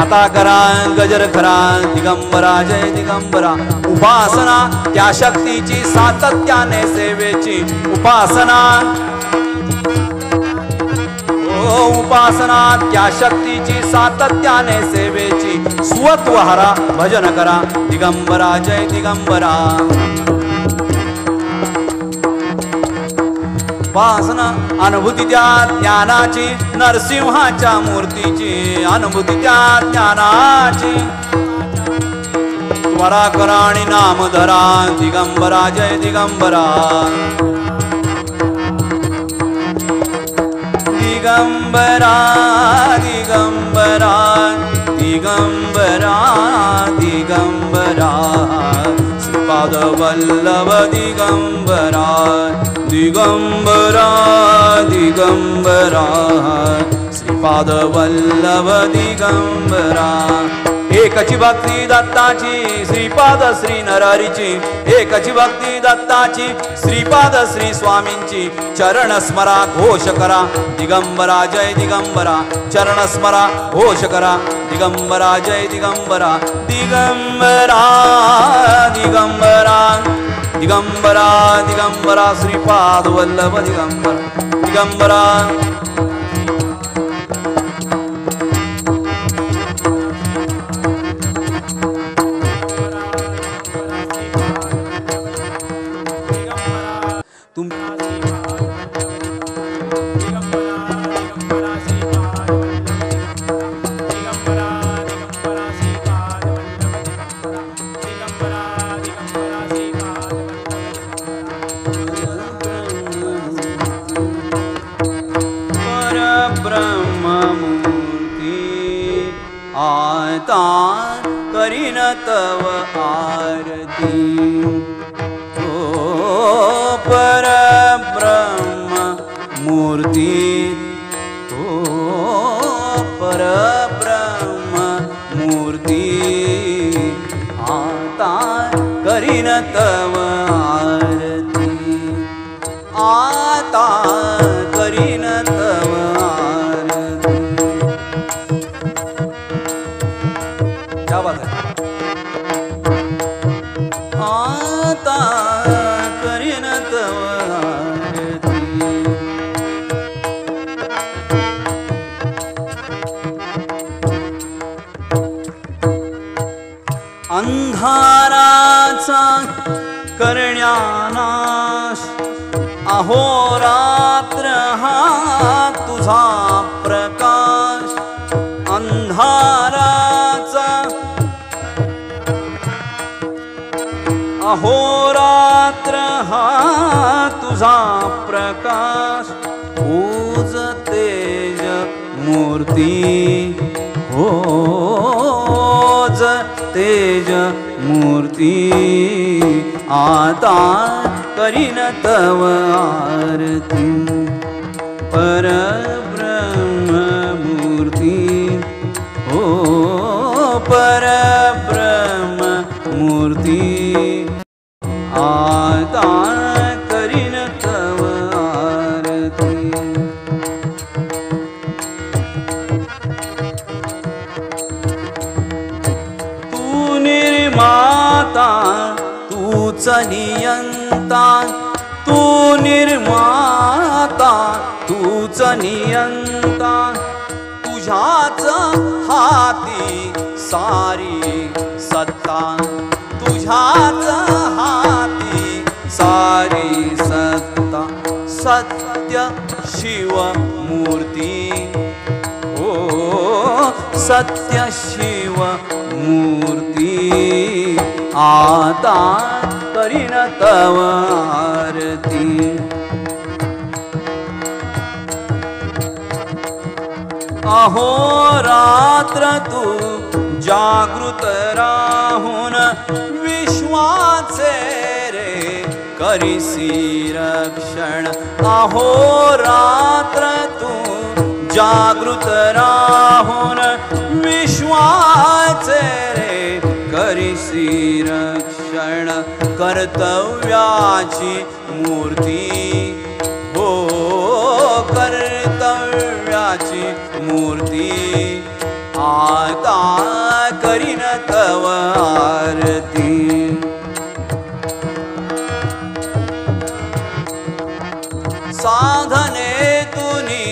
आता करा गजर करा दिगंबरा जय दिगंबरा उपासना त्या शक्तीची सातत्याने सेवेची उपासना उपासना त्या शक्तीची सातत्याने सेवेची स्वत्व हरा भजन करा दिगंबरा जय दिगंबरा उपासना अनुभूती त्या ज्ञानाची नरसिंहाच्या मूर्तीची अनुभूती त्या ज्ञानाची त्वरा करा आणि नाम धरा दिगंबरा जय दिगंबरा दिगंबरा दिगंबरा दिगंबरा दिगंबरा श्रीपाद वल्लभ दिगंबरा दिगंबरा दिगंबरा श्रीपाद वल्लभ दिगंबरा एकची भक्ती दत्ताची श्रीपाद श्री नरहरीची एकची भक्ती दत्ताची श्रीपाद श्री स्वामींची चरण स्मरा घोष करा दिगंबरा जय दिगंबरा चरण स्मरा घोष करा दिगंबरा जय दिगंबरा दिगंबरा दिगंबरा दिगंबरा दिगंबरा श्रीपाद वल्लभ दिगंबरा दिगंबरा करीन तव आरती ओ पर ब्रह्म मूर्ती ओ पर ब्रह्म मूर्ती आता करीन तव आरती आता करीन तव आरती क्या बात है आता करीन तव आरती अहोरात्र हा तुझा प्रकाश, ओज तेज मूर्ती, ओज तेज मूर्ती, आता करीन तव आरती, परब्रह्म मूर्ती, ओ परब्रह्म मूर्ती, आता करीन तव आरती. तू निर्माता तूच नियंता, तू निर्माता तूच नियंता, तुझ्याच हाती सारी सत्ता, तुझ्याच हाती सारी सत्ता, सत्य शिव मूर्ती, ओ सत्य शिव मूर्ती, आता करीन तव आरती. अहोरात्र तू जागृत राहून विश्वाचे रे करीसी रक्षण, अहोरात्र तू जागृत राहून विश्वाचे रे करीसी रक्षण, कर्तव्याची मूर्ती, हो कर्तव्याची मूर्ती, आता करीन तव आरती. साधनेतुनी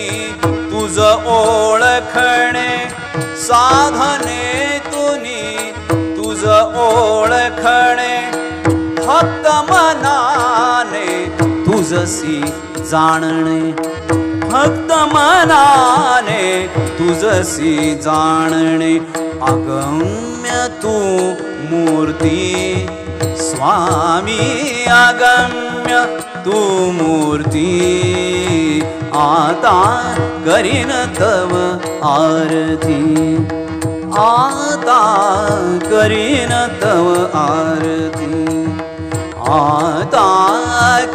तुझ ओळखणे, साधनेतुनी तुझ ओळखणे, फक्त मनाने तुझसी जाणणे, फक्त मनाने तुझसी जाणणे, अगम्य तू मूर्ती, स्वामी अगम्य तू मूर्ती, आता करीन तव आरती, आता करीन तव आरती, आता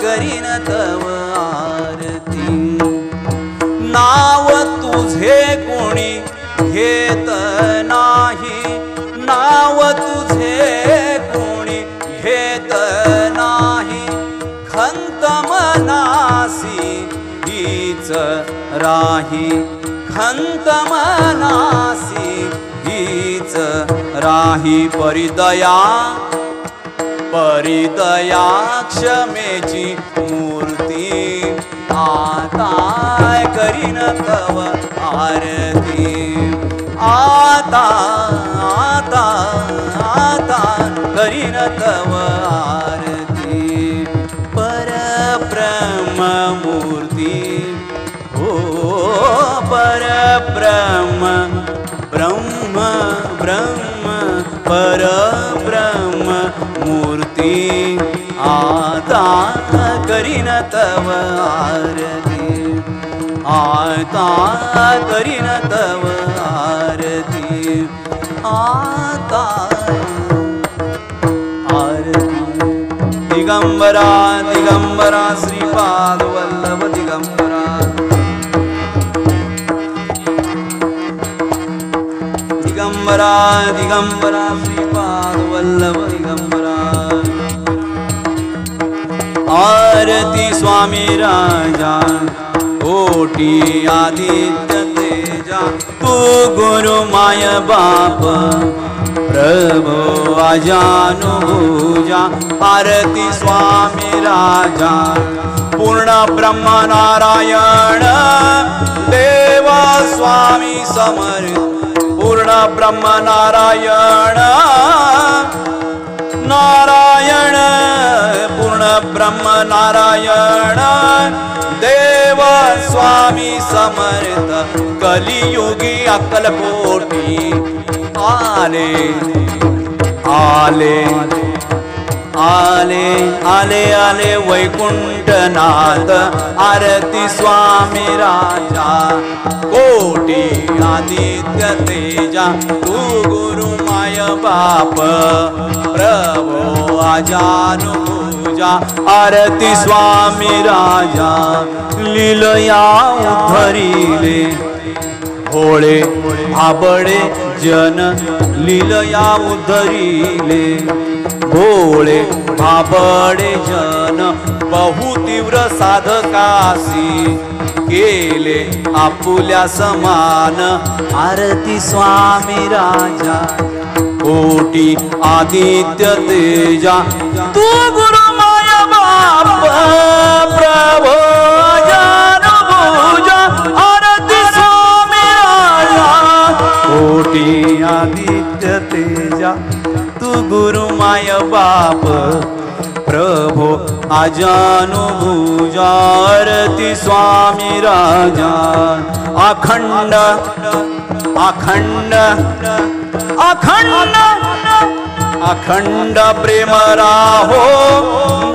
करीन तव आरती. नाव तुझे कोणी घेत नाही, नाव तुझे कोणी घेत नाही, खंत मनासी हीच राही, खंत मनासी हीच राही, परिदया परिदया क्षमेची मूर्ती, आता करीन तव आरती, आता आता आता करीन तव आरती. परब्रह्म मूर्ती, हो परब्रह्म ब्रह्म ब्रह्म परब्रह्म मूर्ती, आता करीन तव आरती, आता करीन तव आरती, आता आरती. दिगंबरा दिगंबरा श्रीपाद वल्लभ दिगंबरा, दिगंबरा दिगंबरा श्रीपाद वल्लभ दिगंबरा. आरती स्वामी राजा कोटी आदित्य तेजा, तू गुरु माय बाप प्रभो अजानुभुजा. आरती स्वामी राजा पूर्ण ब्रह्म नारायण देवा स्वामी समर्थ, पूर्ण ब्रह्म नारायण नारायण, पूर्ण ब्रह्म नारायण देव स्वामी समर्थ. कलियुगी अक्कलकोटी आले आले आले आले आले वैकुंठनाथ आरती स्वामी राजा कोटी आदित्य तेजा तू गुरु माय बाप प्रभो आजानुभुजा आरती स्वामी राजा लीलया उद्धरिले भोळे भाबडे जन लीलया उद्धरिले भोळे भाबडे जन बहुतीव्र साधकासी केले आपुल्या समान आरती स्वामी राजा कोटी आदित्य तेजा तू गुरु माया बाप प्रभो जानुभुजा आरती स्वामी राजा कोटी आदित्य तेजा तू गुरु माय बाप प्रभो आजानुभुजा आरती स्वामी राजा अखंड अखंड अखंड अखंड प्रेम राहो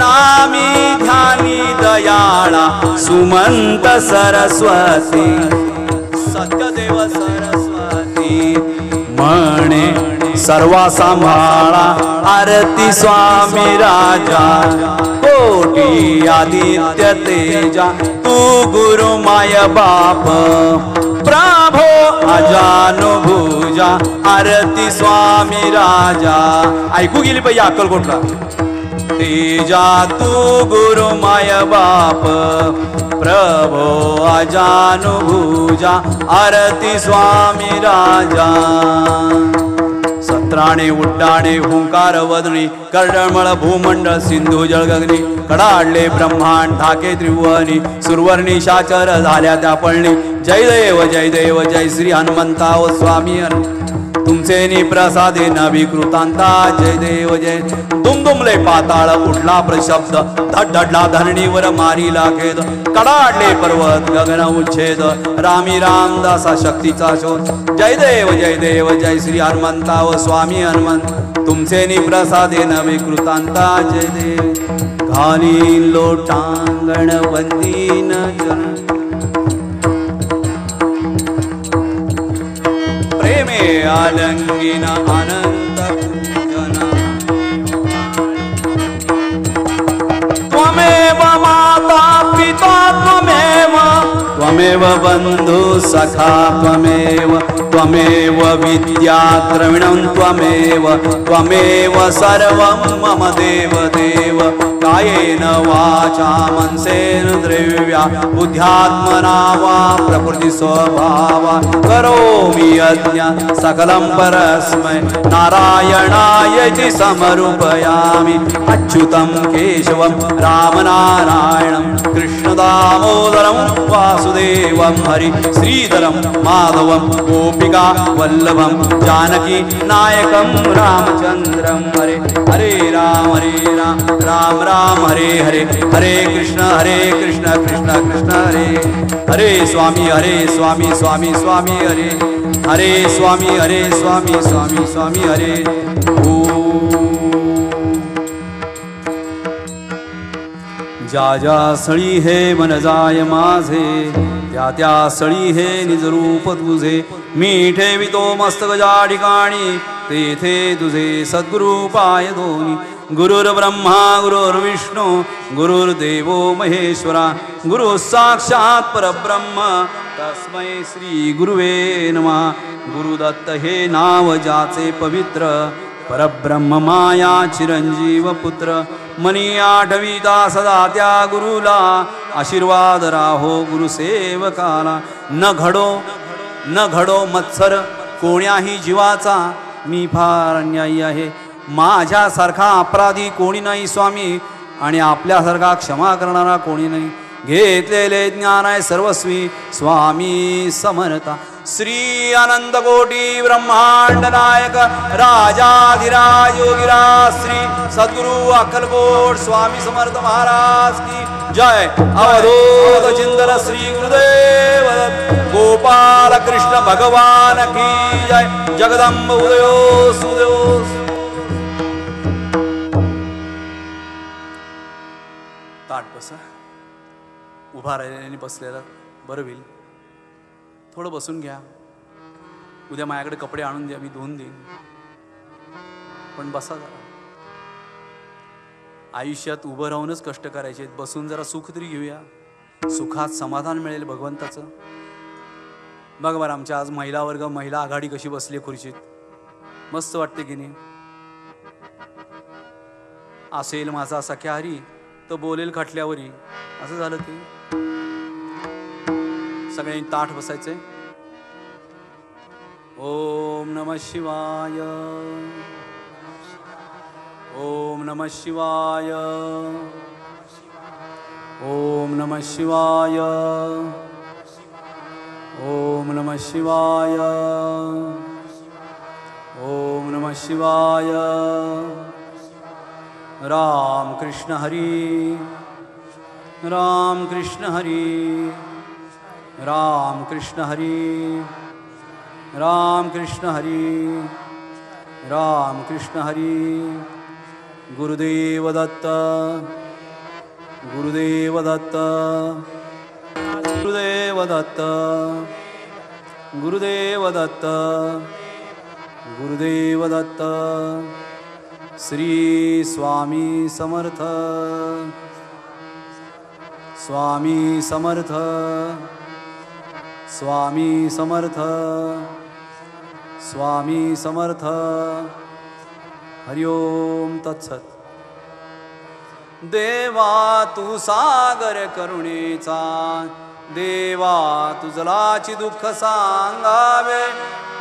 नामी ध्यानी दयाळा सुमंत सरस्वती सत्यदेव सरस्वती म्हणे सर्वा सांभाळा आरती स्वामी राजा कोटी आदित्य तेजा तू गुरु माय बाप प्रभो आजानुभुजा आरती स्वामी राजा ऐकू गेली पाहिजे अक्कलकोटला तेजा तू गुरु माय बाप प्रभो आजानुभुजा आरती स्वामी राजा सत्राणे उड्डाणे हुंकार वदनी कर्डमळ भूमंडळ सिंधू जळगगनी कडाडले ब्रह्मांड ठाके त्रिभुवनी सुरवर्णी शाचर झाल्या त्या पळणी जय देव जय देव जय श्री हनुमंता व स्वामी तुमचे निप्रसादे नविकृतांता जय देव जय दुमदुमले पाताळ उठला प्रशब्द धडधडला धरणीवर मारीला खेद कडाडले पर्वत गगन उच्छेद रामी रामदासा शक्तीचा शोध जय देव जय श्री हनुमंता व स्वामी हनुमंत तुमचे निप्रसादे नविकृतांता जय देव घाली लोटांगण वंदीन जन प्रेमे आलंगिन अनंत पूजना त्वमेव माता पिता त्वमेव बंधु सखा त्वमेव विद्या द्रविणं त्वमेव सर्वं मम देव देव कायेन वाचा मनसेन द्रव्या बुद्ध्यात्मना वा प्रकृति स्वभावा करोमि यज्ञ सकलं परस्मै नारायणायति समर्पयामि अच्युतं केशवं रामनारायणं कृष्णदामोदरं वासुदेवं हरि श्रीधरं माधवं गोपिका वल्लभं जानकी नायकं रामचन्द्रं हरे हरे राम राम राम हरे हरे हरे कृष्ण कृष्ण कृष्ण हरे हरे स्वामी स्वामी स्वामी हरे हरे स्वामी स्वामी हरे ज्या सळी हे मन जाय माझे त्या सळी हे निज रूप तुझे मी ठेवितो मस्तक ज्या ठिकाणी तेथे तुझे सद्गुरु पाय दोनी गुरुर्ब्रह्मा गुरुर्विष्णू गुरुर्देवो महेश्वरा गुरु साक्षात् परब्रह्म तस्मै श्री गुरुवे नमः गुरुदत्त हे नाव जाचे पवित्र परब्रह्म माया चिरंजीव पुत्र मनी आठविता सदा त्या गुरुला आशीर्वाद राहो गुरुसेवकाला न घडो मत्सर कोण्याही जीवाचा मी फार अन्यायी आहे माझ्यासारखा अपराधी कोणी नाही स्वामी आणि आपल्यासारखा क्षमा करणारा कोणी नाही घेतलेले ज्ञान आहे सर्वस्वी स्वामी समर्था श्री अनंत कोटी ब्रह्मांड नायक राजाधिराज योगीराज श्री सद्गुरु अक्कलकोट स्वामी समर्थ महाराज की जय अवधूत चिंतन श्री गुरुदेव गोपाल कृष्ण भगवान की जय जगदम्ब उदयो सुदयो ताट बसा. उभा राहिल्याने बसलेला बरं होईल. थोडं बसून घ्या. उद्या माझ्याकडे कपडे आणून द्या, मी धुवून देईन. पण बसा जरा. आयुष्यात उभं राहूनच कष्ट करायचे, बसून जरा सुख तरी घेऊया. सुखात समाधान मिळेल भगवंताचं. बघ बरं, आमच्या आज महिला वर्ग, महिला आघाडी कशी बसली खुर्चीत. मस्त वाटते की नाही. असेल माझा सख्या हरी तर बोलेल खटल्यावरी. असं झालं ते. सगळ्यांनी ताठ बसायचंय. ओम नमः शिवाय. ओम नमः शिवाय. ओम नमः शिवाय. ओम नमः शिवाय. ओम नमः शिवाय. राम कृष्ण हरी. राम कृष्ण हरी. राम कृष्ण हरी. राम कृष्ण हरी. राम कृष्ण हरी. गुरुदेव दत्त. गुरुदेव दत्त. गुरुदेव दत्त. गुरुदेव दत्त. गुरुदेव दत्त. श्री स्वामी समर्थ. स्वामी समर्थ. स्वामी समर्थ. स्वामी समर्थ. हरि ओम तत्सत. देवा तू सागर करुणेचा, देवा तुझलाची दुःख सांगावे,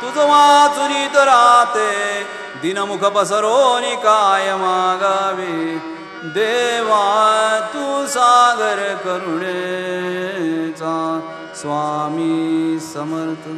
तुझ वाचुनी तर राहते, दिनमुख पसरोनी काय मागावे. देवा तू सागर करुणेचा, स्वामी समर्थ.